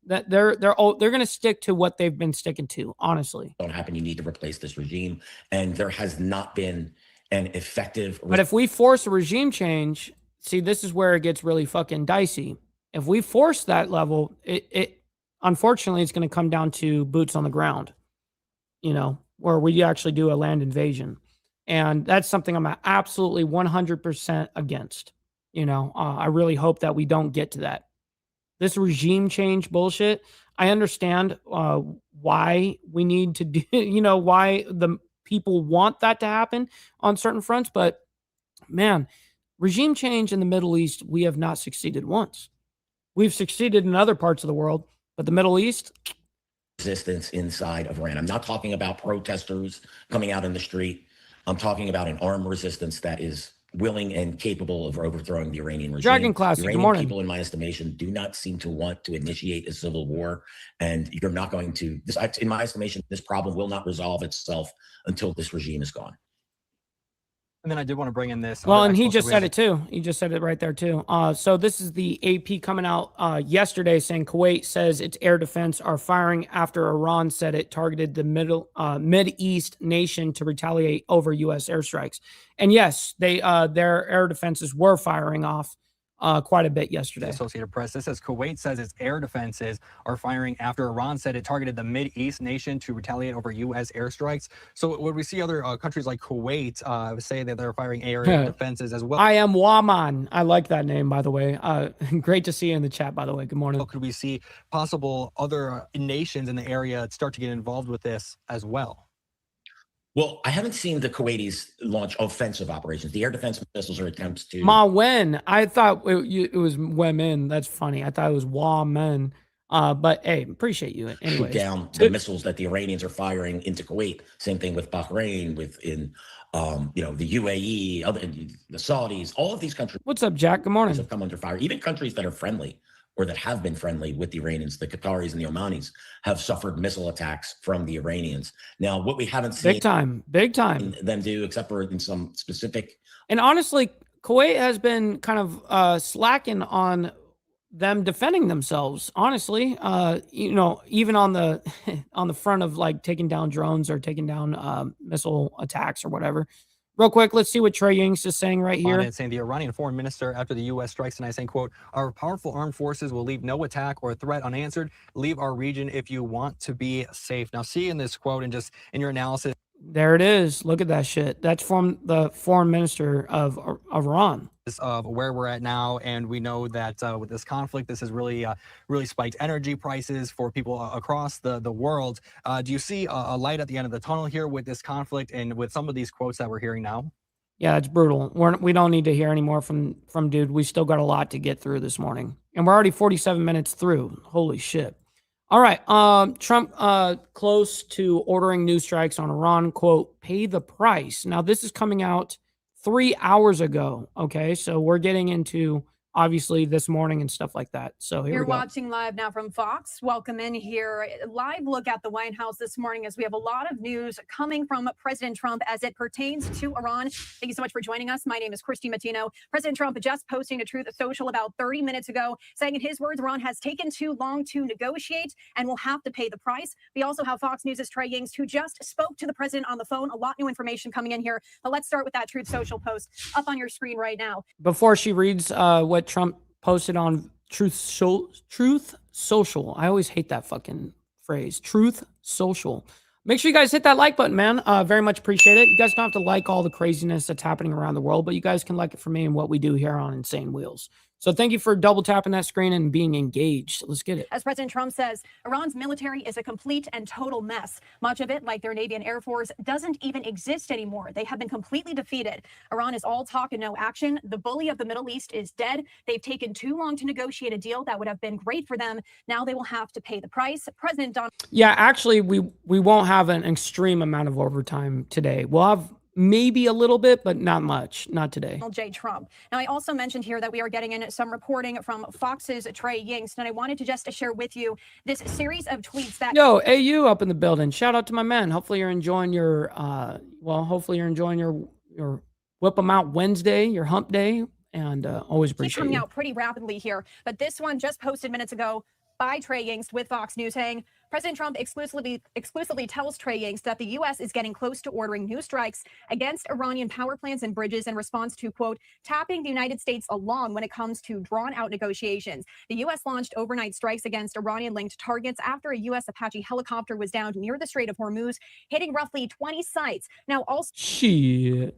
B: That they're going to stick to what they've been sticking to, honestly.
N: Don't happen. You need to replace this regime, and there has not been an effective.
B: But if we force a regime change, see, this is where it gets really fucking dicey. If we force that level, it unfortunately it's going to come down to boots on the ground. where we actually do a land invasion. And that's something I'm absolutely 100% against. I really hope that we don't get to that. This regime change bullshit, I understand why we need to do, why the people want that to happen on certain fronts. But man, regime change in the Middle East, we have not succeeded once. We've succeeded in other parts of the world, but the Middle East,
N: resistance inside of Iran. I'm not talking about protesters coming out in the street. I'm talking about an armed resistance that is willing and capable of overthrowing the Iranian regime.
B: Dragon Classic,
N: Iranian
B: good morning.
N: people, in my estimation, do not seem to want to initiate a civil war, and you're not going to. In my estimation, this problem will not resolve itself until this regime is gone.
M: And then I did want to bring in this.
B: Well, and he just said it too. He just said it right there too. So this is the AP coming out yesterday saying Kuwait says its air defense are firing after Iran said it targeted the Mid-East nation to retaliate over U.S. airstrikes. And yes, they their air defenses were firing off quite a bit yesterday.
M: Associated Press. This says Kuwait says its air defenses are firing after Iran said it targeted the Mid-East nation to retaliate over U.S. airstrikes. So would we see other countries like Kuwait say that they're firing air defenses as well?
B: I am Waman. I like that name, by the way. Great to see you in the chat, by the way. Good morning.
M: Could we see possible other nations in the area start to get involved with this as well?
N: Well, I haven't seen the Kuwaitis launch offensive operations. The air defense missiles are attempts to.
B: Ma Wen. I thought it was Wemen. That's funny. I thought it was Wamen. But hey, appreciate you. Anyways.
N: Shoot down the missiles that the Iranians are firing into Kuwait. Same thing with Bahrain, the UAE, the Saudis. All of these countries.
B: What's up, Jack? Good morning.
N: Have come under fire. Even countries that are friendly or that have been friendly with the Iranians, the Qataris and the Omanis, have suffered missile attacks from the Iranians. Now, what we haven't seen
B: big time
N: them do, except for in some specific.
B: And honestly, Kuwait has been kind of slacking on them defending themselves. Honestly, even on the front of like taking down drones or taking down missile attacks or whatever. Real quick, let's see what Trey Yingst is saying right here.
M: Saying the Iranian foreign minister after the U.S. strikes tonight saying, quote, our powerful armed forces will leave no attack or threat unanswered. Leave our region if you want to be safe. Now, see in this quote and just in your analysis.
B: There it is. Look at that shit. That's from the foreign minister of Iran.
M: Of where we're at now, and we know that with this conflict, this has really spiked energy prices for people across the world. Do you see a light at the end of the tunnel here with this conflict and with some of these quotes that we're hearing now?
B: Yeah, it's brutal. We don't need to hear any more from dude. We still got a lot to get through this morning, and we're already 47 minutes through. Holy shit. All right. Trump close to ordering new strikes on Iran, quote, pay the price. Now, this is coming out 3 hours ago. Okay, so we're getting into obviously this morning and stuff like that. So here
E: You're
B: we go.
E: watching live now from Fox. Welcome in here. Live look at the White House this morning as we have a lot of news coming from President Trump as it pertains to Iran. Thank you so much for joining us. My name is Christy Matino. President Trump just posting to Truth Social about 30 minutes ago, saying in his words, Iran has taken too long to negotiate and will have to pay the price. We also have Fox News' Trey Yingst, who just spoke to the president on the phone. A lot new information coming in here. But let's start with that Truth Social post up on your screen right now.
B: Before she reads what Trump posted on Truth Social. I always hate that fucking phrase. Truth Social. Make sure you guys hit that like button, man. Very much appreciate it. You guys don't have to like all the craziness that's happening around the world, but you guys can like it for me and what we do here on Insane Wheels. So thank you for double tapping that screen and being engaged. Let's get it.
E: As President Trump says, Iran's military is a complete and total mess. Much of it, like their Navy and Air Force, doesn't even exist anymore. They have been completely defeated. Iran is all talk and no action. The bully of the Middle East is dead. They've taken too long to negotiate a deal that would have been great for them. Now they will have to pay the price. President Donald.
B: Yeah, actually, we won't have an extreme amount of overtime today. We'll have maybe a little bit, but not much. Not today.
E: Donald J. Trump. Now, I also mentioned here that we are getting in some reporting from Fox's Trey Yingst, and I wanted to just share with you this series of tweets that.
B: Yo, AU up in the building. Shout out to my man. Hopefully you're enjoying your your Whip 'em Out Wednesday, your hump day, and always appreciate
E: coming
B: you.
E: out pretty rapidly here, but this one just posted minutes ago by Trey Yingst with Fox News saying, President Trump exclusively tells Trey Yanks that the U.S. is getting close to ordering new strikes against Iranian power plants and bridges in response to, quote, tapping the United States along when it comes to drawn-out negotiations. The U.S. launched overnight strikes against Iranian-linked targets after a U.S. Apache helicopter was downed near the Strait of Hormuz, hitting roughly 20 sites. Now, also...
B: Shit.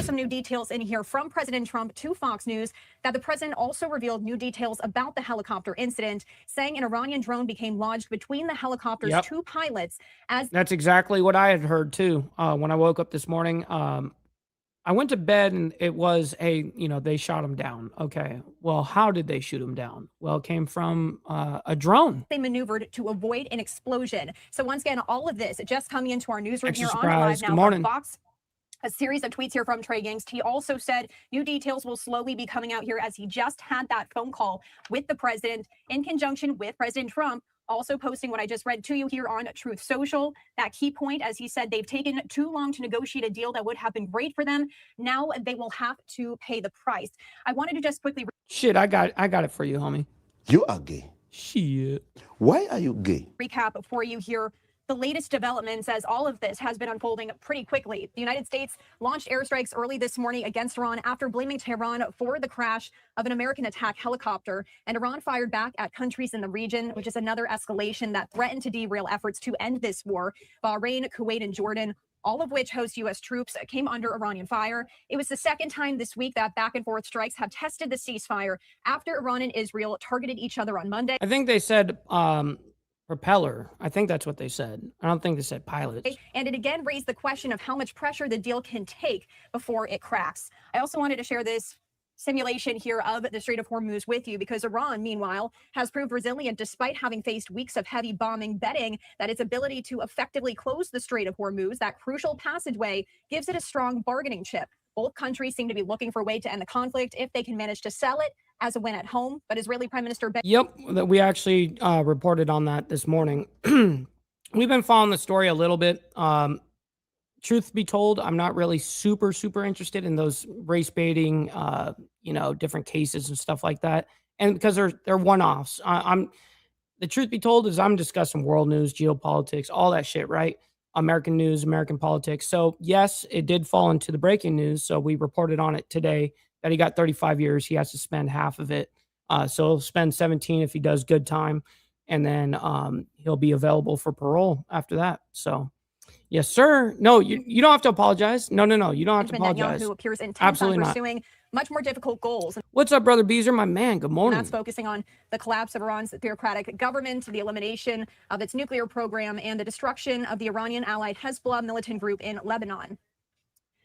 E: Some new details in here from President Trump to Fox News that the president also revealed new details about the helicopter incident, saying an Iranian drone became lodged between the helicopter's two pilots. As
B: that's exactly what I had heard too. When I woke up this morning, I went to bed and it was they shot him down. Okay, well, how did they shoot him down? Well, it came from a drone.
E: They maneuvered to avoid an explosion. So once again, all of this just coming into our newsroom
B: Extra
E: here on
B: surprise.
E: Live Now
B: Good morning.
E: from Fox. A series of tweets here from Trey Yanks. He also said new details will slowly be coming out here as he just had that phone call with the president in conjunction with President Trump. Also posting what I just read to you here on Truth Social. That key point, as he said, they've taken too long to negotiate a deal that would have been great for them. Now they will have to pay the price. I wanted to just quickly...
B: Shit, I got it for you, homie.
D: You are gay.
B: Shit.
D: Why are you gay?
E: Recap for you here. The latest developments as all of this has been unfolding pretty quickly. The United States launched airstrikes early this morning against Iran after blaming Tehran for the crash of an American attack helicopter. And Iran fired back at countries in the region, which is another escalation that threatened to derail efforts to end this war. Bahrain, Kuwait, and Jordan, all of which host U.S. troops, came under Iranian fire. It was the second time this week that back-and-forth strikes have tested the ceasefire after Iran and Israel targeted each other on Monday.
B: I think they said... propeller. I think that's what they said. I don't think they said pilots.
E: And it again raised the question of how much pressure the deal can take before it cracks. I also wanted to share this simulation here of the Strait of Hormuz with you because Iran, meanwhile, has proved resilient despite having faced weeks of heavy bombing, betting that its ability to effectively close the Strait of Hormuz, that crucial passageway, gives it a strong bargaining chip. Both countries seem to be looking for a way to end the conflict if they can manage to sell it as a win at home. But Israeli Prime Minister Ben...
B: Yep, we actually reported on that this morning. We've been following the story a little bit. Truth be told, I'm not really super interested in those race baiting, different cases and stuff like that. And because they're one-offs. The truth be told is I'm discussing world news, geopolitics, all that shit, right? American news, American politics. So yes, it did fall into the breaking news. So we reported on it today that he got 35 years. He has to spend half of it. So he'll spend 17 if he does good time. And then he'll be available for parole after that. So yes, sir. No, you don't have to apologize. No. You don't have to apologize.
E: Who appears intent
B: Absolutely
E: on
B: not.
E: pursuing much more difficult goals.
B: What's up, brother Beezer? My man. Good morning.
E: And that's focusing on the collapse of Iran's theocratic government, the elimination of its nuclear program, and the destruction of the Iranian-allied Hezbollah militant group in Lebanon.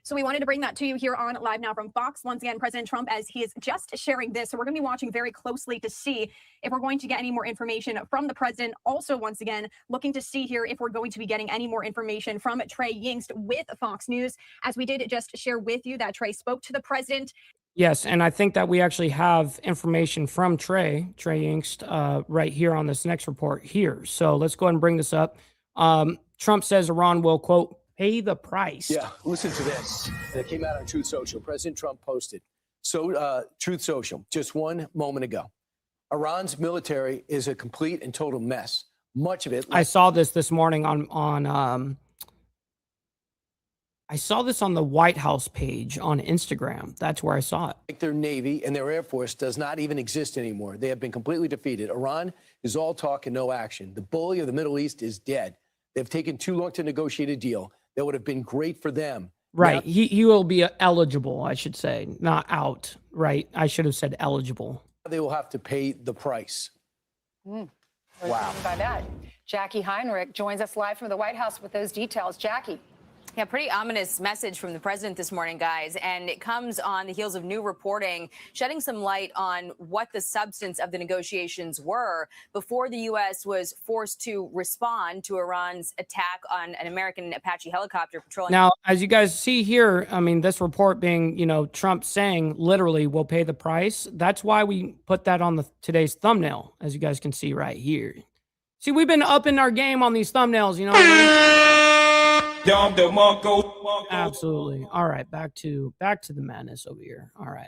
E: So we wanted to bring that to you here on Live Now from Fox. Once again, President Trump, as he is just sharing this. So we're going to be watching very closely to see if we're going to get any more information from the president. Also, once again, looking to see here if we're going to be getting any more information from Trey Yanks with Fox News, as we did just share with you that Trey spoke to the president.
B: Yes, and I think that we actually have information from Trey Yanks right here on this next report here. So let's go ahead and bring this up. Trump says Iran will, quote, pay the price.
O: Yeah, listen to this. That came out on Truth Social. President Trump posted. So Truth Social, just one moment ago. Iran's military is a complete and total mess. Much of it.
B: I saw this morning on I saw this on the White House page on Instagram. That's where I saw it.
O: Like their Navy and their Air Force does not even exist anymore. They have been completely defeated. Iran is all talk and no action. The bully of the Middle East is dead. They've taken too long to negotiate a deal that would have been great for them.
B: Right. Now, he will be eligible, I should say, not out. Right. I should have said eligible.
O: They will have to pay the price.
P: Wow.
Q: By that, Jackie Heinrich joins us live from the White House with those details. Jackie.
P: Yeah, pretty ominous message from the president this morning, guys. And it comes on the heels of new reporting, shedding some light on what the substance of the negotiations were before the U.S. was forced to respond to Iran's attack on an American Apache helicopter patrolling.
B: Now, as you guys see here, I mean, this report being, Trump saying literally we'll pay the price. That's why we put that on today's thumbnail, as you guys can see right here. See, we've been upping our game on these thumbnails, you know what I mean? Absolutely. All right, back to the madness over here. All right.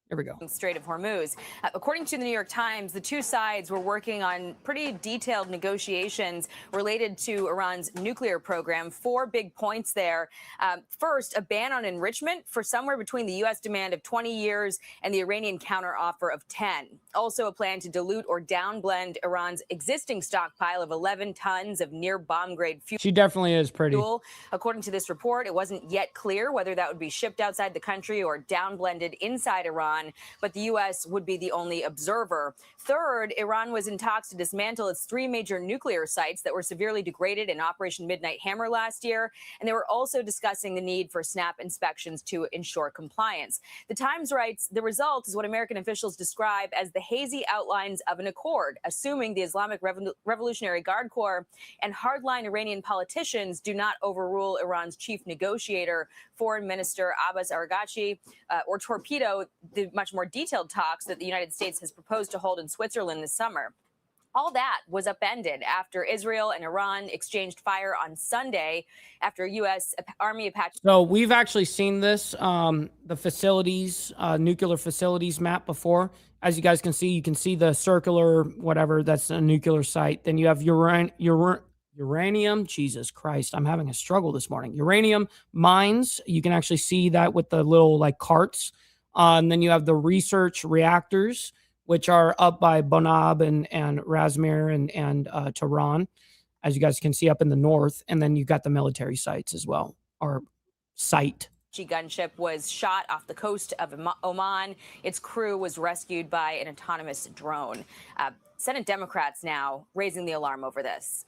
B: Here we go.
P: Strait of Hormuz. According to the New York Times, the two sides were working on pretty detailed negotiations related to Iran's nuclear program. 4 big points there. First, a ban on enrichment for somewhere between the U.S. demand of 20 years and the Iranian counteroffer of 10. Also, a plan to dilute or downblend Iran's existing stockpile of 11 tons of near bomb-grade fuel.
B: She definitely is pretty.
P: According to this report, it wasn't yet clear whether that would be shipped outside the country or downblended inside Iran, but the U.S. would be the only observer. Third, Iran was in talks to dismantle its 3 major nuclear sites that were severely degraded in Operation Midnight Hammer last year, and they were also discussing the need for snap inspections to ensure compliance. The Times writes, the result is what American officials describe as the hazy outlines of an accord, assuming the Islamic Revolutionary Guard Corps and hardline Iranian politicians do not overrule Iran's chief negotiator, Foreign Minister Abbas Araghchi, or torpedo the much more detailed talks that the United States has proposed to hold in Switzerland this summer. All that was upended after Israel and Iran exchanged fire on Sunday after U.S. Army Apache.
B: So we've actually seen this, the facilities, nuclear facilities map before. As you guys can see the circular, whatever, that's a nuclear site. Then you have uranium. Jesus Christ, I'm having a struggle this morning. Uranium mines. You can actually see that with the little like carts. And then you have the research reactors, which are up by Bonab and Razmir and Tehran, as you guys can see up in the north. And then you've got the military sites as well, or site.
P: Gunship was shot off the coast of Oman. Its crew was rescued by an autonomous drone. Senate Democrats now raising the alarm over this.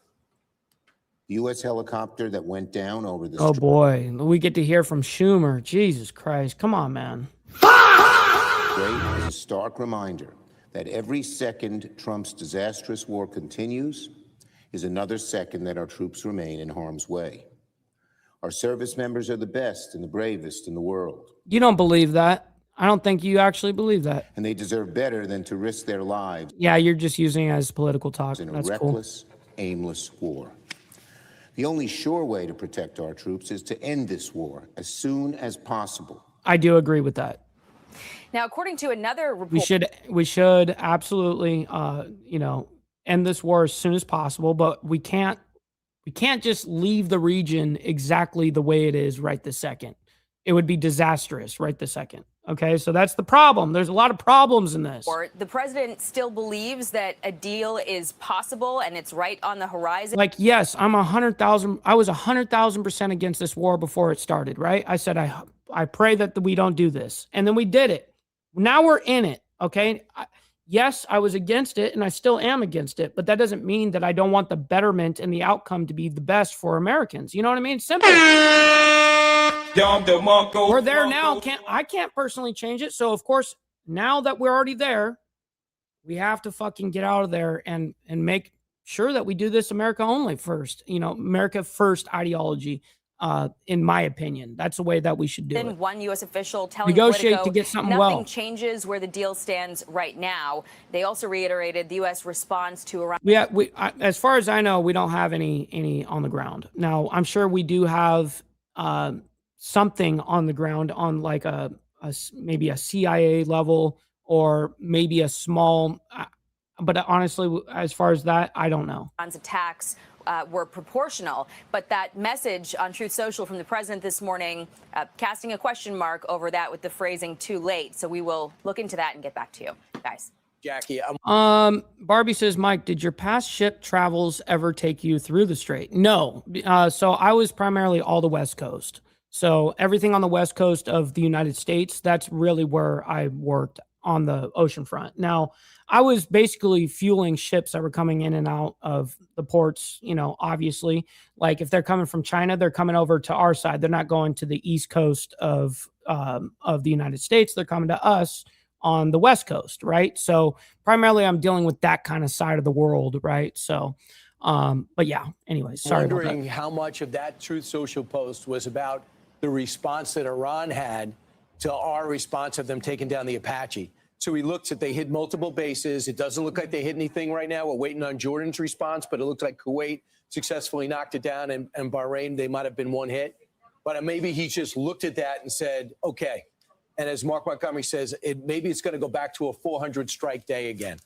R: The U.S. helicopter that went down over the...
B: Oh, boy. We get to hear from Schumer. Jesus Christ. Come on, man.
R: Great is a stark reminder that every second Trump's disastrous war continues is another second that our troops remain in harm's way. Our service members are the best and the bravest in the world.
B: You don't believe that. I don't think you actually believe that.
R: And they deserve better than to risk their lives.
B: Yeah, you're just using it as political talk.
R: In a
B: That's
R: reckless, aimless war. The only sure way to protect our troops is to end this war as soon as possible.
B: I do agree with that.
P: Now, according to another report,
B: we should absolutely, end this war as soon as possible. But we can't just leave the region exactly the way it is right this second. It would be disastrous right this second. Okay, so that's the problem. There's a lot of problems in this.
P: The president still believes that a deal is possible and it's right on the horizon.
B: Like, yes, I was 100,000% against this war before it started, right? I said, I pray that we don't do this. And then we did it. Now we're in it, okay? Yes, I was against it and I still am against it, but that doesn't mean that I don't want the betterment and the outcome to be the best for Americans. You know what I mean? Simple. We're there now. I can't personally change it. So, of course, now that we're already there, we have to fucking get out of there and make sure that we do this America only first. America first ideology. In my opinion, that's the way that we should do it.
P: One U.S. official telling
B: negotiate
P: Politico
B: to get something
P: nothing changes where the deal stands right now. They also reiterated the U.S. response to Iran.
B: As far as I know, we don't have any on the ground. Now, I'm sure we do have something on the ground on like maybe a CIA level or maybe a small. But honestly, as far as that, I don't know.
P: Iran's attacks were proportional, but that message on Truth Social from the president this morning, casting a question mark over that with the phrasing "too late." So we will look into that and get back to you, guys.
O: Jackie,
B: Barbie says, Mike, did your past ship travels ever take you through the strait? No. So I was primarily all the West Coast. So everything on the West Coast of the United States, that's really where I worked on the ocean front. Now, I was basically fueling ships that were coming in and out of the ports, obviously. Like if they're coming from China, they're coming over to our side. They're not going to the East Coast of the United States. They're coming to us on the West Coast, right? So primarily I'm dealing with that kind of side of the world, right? So, but yeah, anyways, sorry about that.
O: Wondering how much of that Truth Social post was about the response that Iran had to our response of them taking down the Apache. So we looked at, they hit multiple bases. It doesn't look like they hit anything right now. We're waiting on Jordan's response, but it looks like Kuwait successfully knocked it down, and Bahrain, they might have been one hit. But maybe he just looked at that and said, okay. And as Mark Montgomery says, maybe it's going to go back to a 400 strike day again.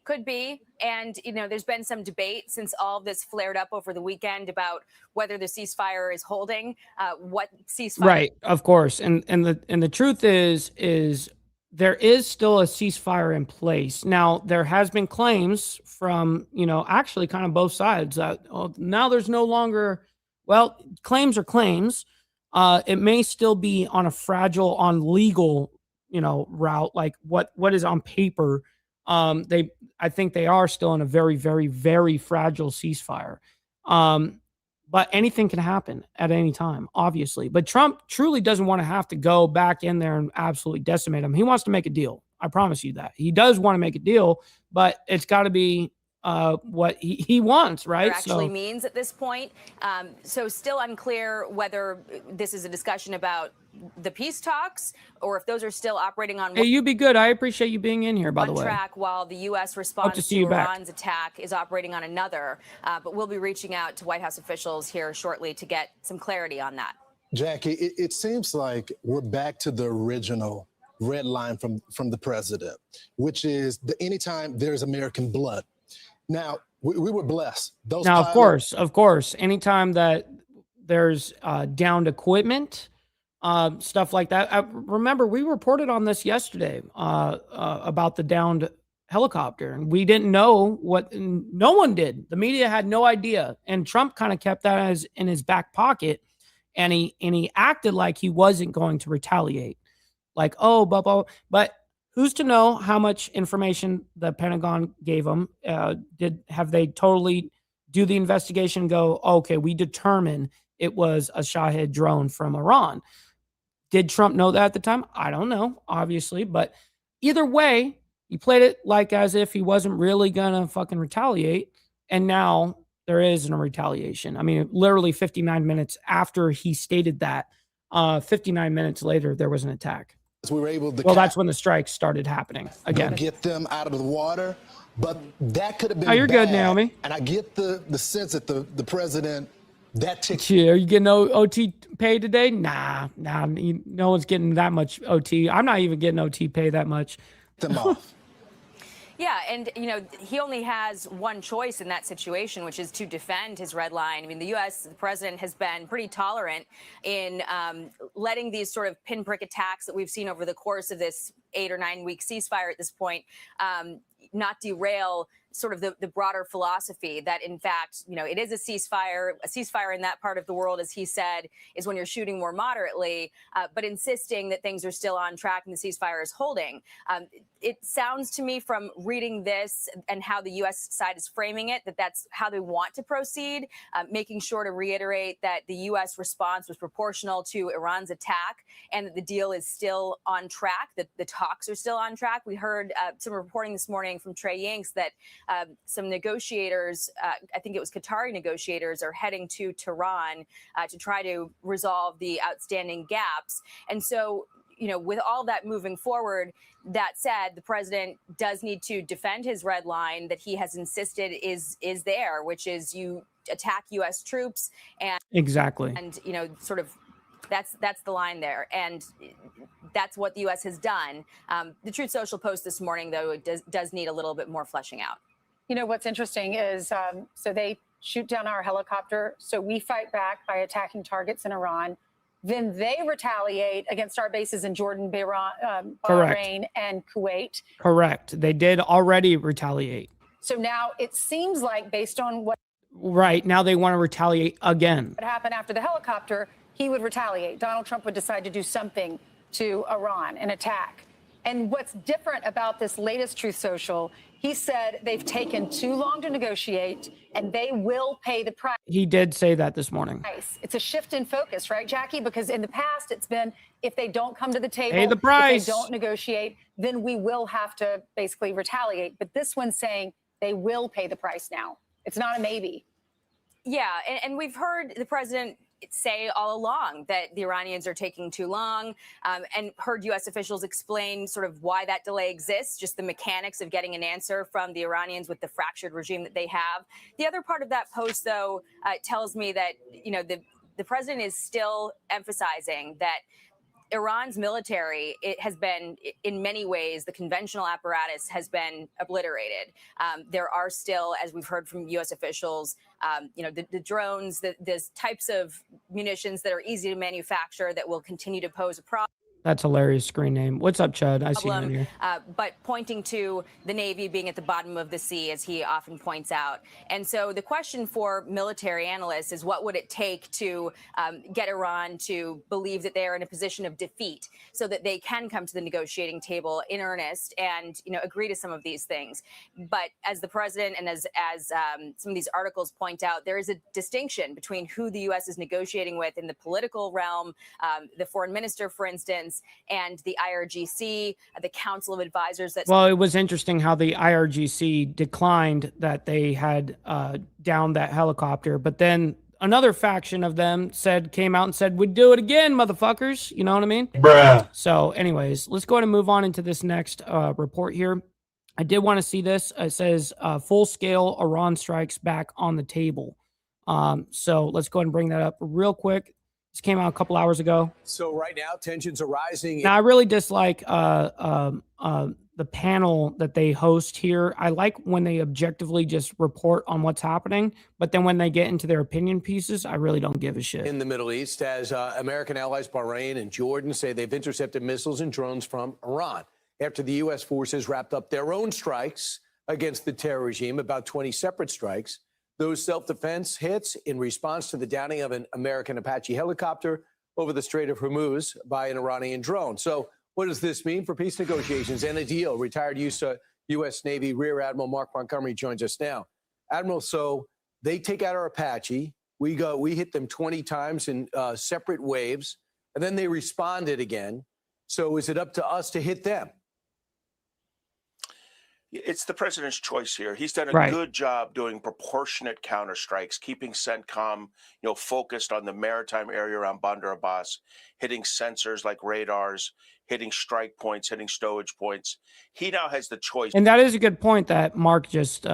P: Could be. And, there's been some debate since all of this flared up over the weekend about whether the ceasefire is holding, what ceasefire.
B: Right, of course. And the truth is there is still a ceasefire in place. Now, there has been claims from, actually kind of both sides that now there's no longer, well, claims are claims. It may still be on a fragile, on legal, route, like what is on paper. I think they are still in a very, very, very fragile ceasefire. But anything can happen at any time, obviously. But Trump truly doesn't want to have to go back in there and absolutely decimate him. He wants to make a deal. I promise you that. He does want to make a deal, but it's got to be what he wants, right?
P: Actually means at this point. So still unclear whether this is a discussion about the peace talks or if those are still operating on
B: Hey, you be good. I appreciate you being in here, by the way.
P: track while the U.S. response to Iran's attack is operating on another. But we'll be reaching out to White House officials here shortly to get some clarity on that.
S: Jackie, it seems like we're back to the original red line from the president, which is anytime there's American blood. Now, we were blessed.
B: Of course, anytime that there's downed equipment, stuff like that. Remember, we reported on this yesterday about the downed helicopter, and we didn't know no one did. The media had no idea, and Trump kind of kept that in his back pocket, and he acted like he wasn't going to retaliate, like, but who's to know how much information the Pentagon gave them? Have they totally do the investigation and go, okay, we determine it was a Shahed drone from Iran? Did Trump know that at the time? I don't know, obviously. But either way, he played it like as if he wasn't really going to fucking retaliate. And now there is no retaliation. I mean, literally 59 minutes after he stated that, 59 minutes later, there was an attack.
S: We were able to
B: that's when the strikes started happening again.
S: Get them out of the water, but that could have been.
B: Oh, you're good, Naomi.
S: And I get the sense that the president
B: are you getting OT pay today? Nah. No one's getting that much OT. I'm not even getting OT pay that much.
S: Them off.
P: Yeah, and he only has one choice in that situation, which is to defend his red line. I mean, the president has been pretty tolerant in letting these sort of pinprick attacks that we've seen over the course of this 8 or 9 week ceasefire at this point not derail sort of the broader philosophy that, in fact, it is a ceasefire. A ceasefire in that part of the world, as he said, is when you're shooting more moderately, but insisting that things are still on track and the ceasefire is holding. It sounds to me from reading this and how the U.S. side is framing it that that's how they want to proceed, making sure to reiterate that the U.S. response was proportional to Iran's attack and that the deal is still on track, that the talks are still on track. We heard some reporting this morning from Trey Yanks that some negotiators, I think it was Qatari negotiators, are heading to Tehran to try to resolve the outstanding gaps. And so, with all that moving forward, that said, the president does need to defend his red line that he has insisted is there, which is you attack U.S. troops and
B: exactly,
P: and sort of that's the line there, and that's what the U.S. has done. The Truth Social post this morning, though, it does need a little bit more fleshing out.
Q: What's interesting is so they shoot down our helicopter, so we fight back by attacking targets in Iran. Then they retaliate against our bases in Jordan, Bahrain, and Kuwait.
B: Correct. They did already retaliate.
Q: So now it seems like, based on what
B: right now, they want to retaliate again.
Q: What happened after the helicopter, he would retaliate. Donald Trump would decide to do something to Iran, an attack. And what's different about this latest Truth Social, he said they've taken too long to negotiate and they will pay the price.
B: He did say that this morning.
Q: It's a shift in focus, right, Jackie? Because in the past, it's been if they don't come to the table,
B: pay the price.
Q: If they don't negotiate, then we will have to basically retaliate. But this one's saying they will pay the price now. It's not a maybe.
P: Yeah, and we've heard the president say all along that the Iranians are taking too long, and heard U.S. officials explain sort of why that delay exists, just the mechanics of getting an answer from the Iranians with the fractured regime that they have. The other part of that post, though, tells me that, the president is still emphasizing that Iran's military, it has been, in many ways, the conventional apparatus has been obliterated. There are still, as we've heard from U.S. officials, the drones, the types of munitions that are easy to manufacture that will continue to pose a problem.
B: That's hilarious screen name. What's up, Chud? I see you in here.
P: But pointing to the Navy being at the bottom of the sea, as he often points out. And so the question for military analysts is, what would it take to get Iran to believe that they are in a position of defeat so that they can come to the negotiating table in earnest and agree to some of these things? But as the president and as some of these articles point out, there is a distinction between who the U.S. is negotiating with in the political realm, the foreign minister, for instance, and the IRGC, the Council of Advisors.
B: Well, it was interesting how the IRGC declined that they had downed that helicopter, but then another faction of them came out and said, "We'd do it again, motherfuckers." You know what I mean?
T: Bruh.
B: So anyways, let's go ahead and move on into this next report here. I did want to see this. It says full-scale Iran strikes back on the table. So let's go ahead and bring that up real quick. This came out a couple hours ago.
O: So right now, tensions are rising.
B: Now, I really dislike the panel that they host here. I like when they objectively just report on what's happening, but then when they get into their opinion pieces, I really don't give a shit.
O: In the Middle East, as American allies Bahrain and Jordan say they've intercepted missiles and drones from Iran after the U.S. forces wrapped up their own strikes against the terror regime, about 20 separate strikes. Those self-defense hits in response to the downing of an American Apache helicopter over the Strait of Hormuz by an Iranian drone. So what does this mean for peace negotiations and a deal? Retired U.S. Navy Rear Admiral Mark Montgomery joins us now. Admiral, so they take out our Apache. We hit them 20 times in separate waves, and then they responded again. So is it up to us to hit them?
U: It's the president's choice here. He's done a good job doing proportionate counterstrikes, keeping CENTCOM, focused on the maritime area around Bandar Abbas, hitting sensors like radars, hitting strike points, hitting stowage points. He now has the choice.
B: And that is a good point that Mark just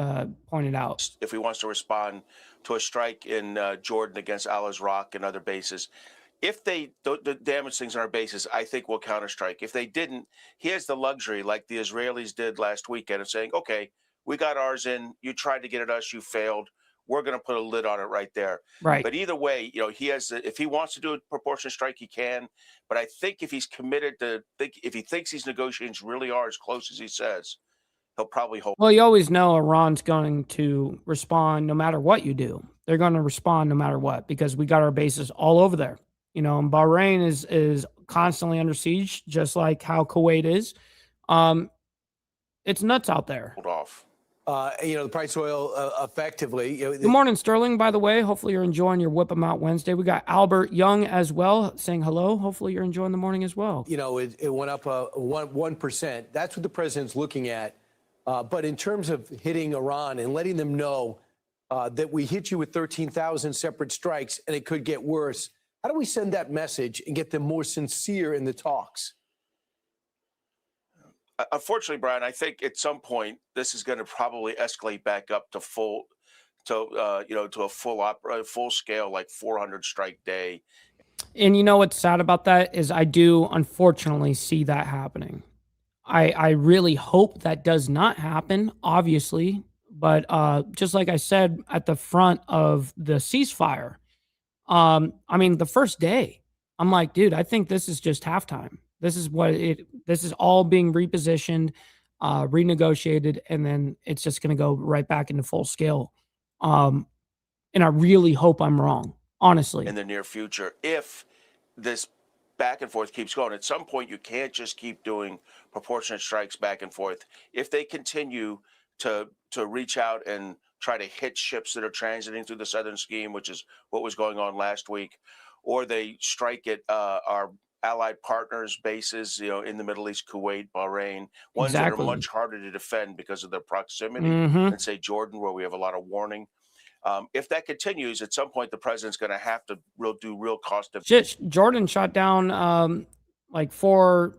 B: pointed out.
U: If he wants to respond to a strike in Jordan against Al-Azraq and other bases, if they damage things on our bases, I think we'll counterstrike. If they didn't, he has the luxury, like the Israelis did last weekend, of saying, okay, we got ours in. You tried to get at us. You failed. We're going to put a lid on it right there.
B: Right.
U: But either way, he has, if he wants to do a proportionate strike, he can. But I think if he's committed if he thinks these negotiations really are as close as he says, he'll probably hold.
B: Well, you always know Iran's going to respond no matter what you do. They're going to respond no matter what, because we got our bases all over there. And Bahrain is constantly under siege, just like how Kuwait is. It's nuts out there.
U: Hold off.
O: The price of oil effectively.
B: Good morning, Sterling, by the way. Hopefully you're enjoying your Whip 'em Out Wednesday. We got Albert Young as well saying hello. Hopefully you're enjoying the morning as well.
O: It went up 1%. That's what the president's looking at. But in terms of hitting Iran and letting them know that we hit you with 13,000 separate strikes and it could get worse, how do we send that message and get them more sincere in the talks?
U: Unfortunately, Brian, I think at some point this is going to probably escalate back up to a full scale, like 400 strike day.
B: And what's sad about that is I do unfortunately see that happening. I really hope that does not happen, obviously, but just like I said at the front of the ceasefire. The first day, I'm like, dude, I think this is just halftime. This is all being repositioned, renegotiated, and then it's just going to go right back into full scale. And I really hope I'm wrong, honestly.
U: In the near future, if this back and forth keeps going, at some point you can't just keep doing proportionate strikes back and forth. If they continue to reach out and try to hit ships that are transiting through the Southern Scheme, which is what was going on last week, or they strike at our allied partners' bases, in the Middle East, Kuwait, Bahrain, ones that are much harder to defend because of their proximity, than say Jordan, where we have a lot of warning. If that continues, at some point the president's going to have to do real cost of.
B: Jordan shot down like 4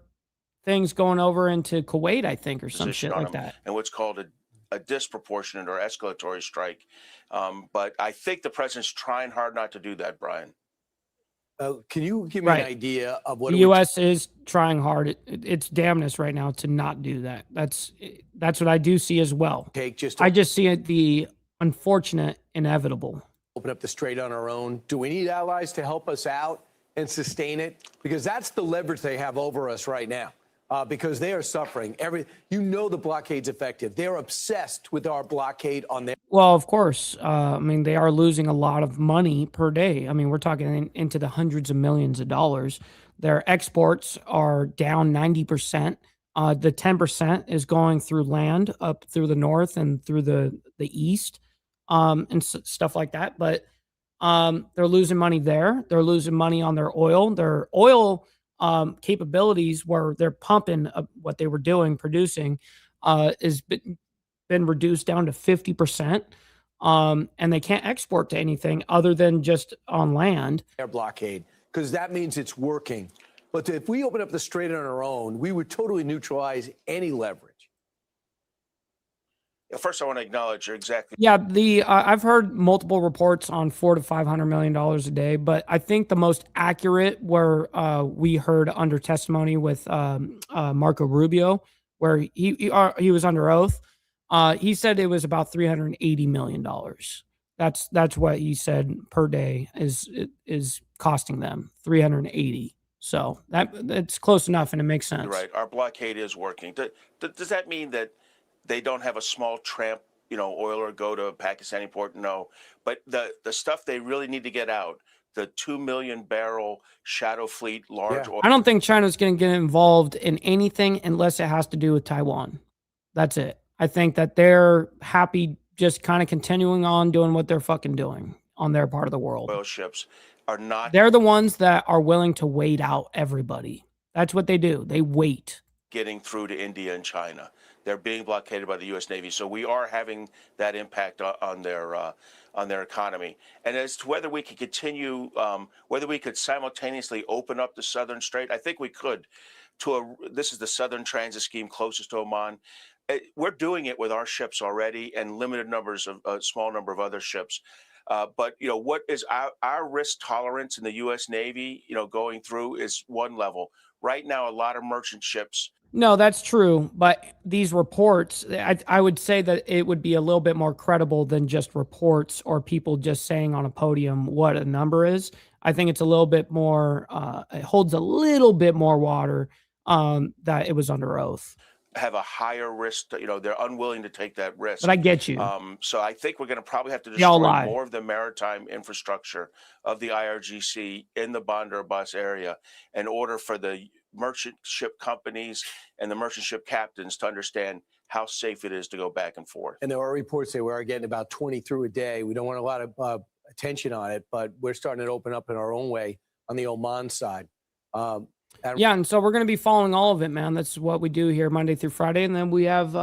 B: things going over into Kuwait, I think, or some shit like that.
U: And what's called a disproportionate or escalatory strike. But I think the president's trying hard not to do that, Brian.
O: Can you give me an idea of what
B: the U.S. is trying hard? It's damnness right now to not do that. That's what I do see as well. I just see it the unfortunate inevitable.
O: Open up the strait on our own? Do we need allies to help us out and sustain it? Because that's the leverage they have over us right now. Because they are suffering. The blockade's effective. They're obsessed with our blockade on their.
B: Well, of course. I mean, they are losing a lot of money per day. I mean, we're talking into the hundreds of millions of dollars. Their exports are down 90%. The 10% is going through land up through the north and through the east, and stuff like that. But they're losing money there. They're losing money on their oil. Their oil capabilities where they're pumping what they were doing, producing, is been reduced down to 50%. And they can't export to anything other than just on land.
O: Air blockade, because that means it's working. But if we open up the strait on our own, we would totally neutralize any leverage.
U: First, I want to acknowledge you're exactly.
B: Yeah, I've heard multiple reports on $400 to $500 million a day, but I think the most accurate were we heard under testimony with Marco Rubio, where he was under oath. He said it was about $380 million. That's what he said per day is costing them, 380. So that's close enough, and it makes sense.
U: You're right. Our blockade is working. Does that mean that they don't have a small tramp, oil or go to a Pakistani port? No. But the stuff they really need to get out, the 2 million barrel shadow fleet, large oil.
B: I don't think China's going to get involved in anything unless it has to do with Taiwan. That's it. I think that they're happy just kind of continuing on doing what they're fucking doing on their part of the world.
U: Oil ships are not.
B: They're the ones that are willing to wait out everybody. That's what they do. They wait.
U: Getting through to India and China. They're being blockaded by the U.S. Navy. So we are having that impact on their economy. And as to whether we could continue, whether we could simultaneously open up the southern strait, I think we could. This is the southern transit scheme closest to Oman. We're doing it with our ships already and limited numbers of a small number of other ships. But what is our risk tolerance in the U.S. Navy? Going through is one level. Right now, a lot of merchant ships.
B: No, that's true. But these reports, I would say that it would be a little bit more credible than just reports or people just saying on a podium what a number is. I think it's a little bit more, it holds a little bit more water that it was under oath.
U: Have a higher risk, they're unwilling to take that risk.
B: But I get you.
U: So I think we're going to probably have to destroy more of the maritime infrastructure of the IRGC in the Bandar Abbas area in order for the merchant ship companies and the merchant ship captains to understand how safe it is to go back and forth.
O: And there are reports that we are getting about 20 through a day. We don't want a lot of attention on it, but we're starting to open up in our own way on the Oman side.
B: Yeah, and so we're going to be following all of it, man. That's what we do here Monday through Friday, and then we have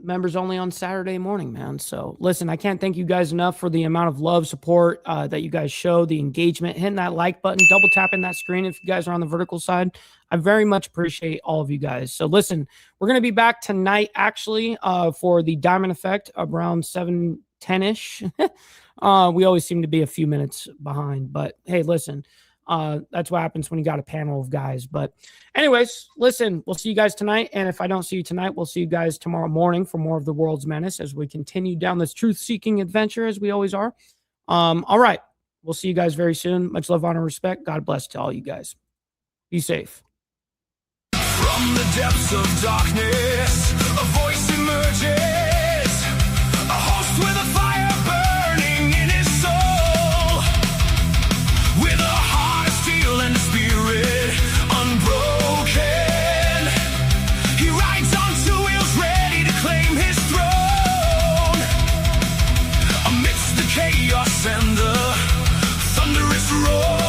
B: members only on Saturday morning, man. So listen, I can't thank you guys enough for the amount of love, support that you guys show, the engagement, hitting that like button, double tapping that screen if you guys are on the vertical side. I very much appreciate all of you guys. So listen, we're going to be back tonight, actually, for the Diamond Effect around 7:10-ish. We always seem to be a few minutes behind, but hey, listen. That's what happens when you got a panel of guys. But anyways, listen, we'll see you guys tonight. And if I don't see you tonight, we'll see you guys tomorrow morning for more of the World's Menace as we continue down this truth-seeking adventure as we always are. All right. We'll see you guys very soon. Much love, honor, respect. God bless to all you guys. Be safe.
A: From the depths of darkness, a voice emerges, a host with a fire burning in his soul, with a heart of steel and a spirit unbroken. He rides on two wheels, ready to claim his throne. Amidst the chaos and the thunderous roar,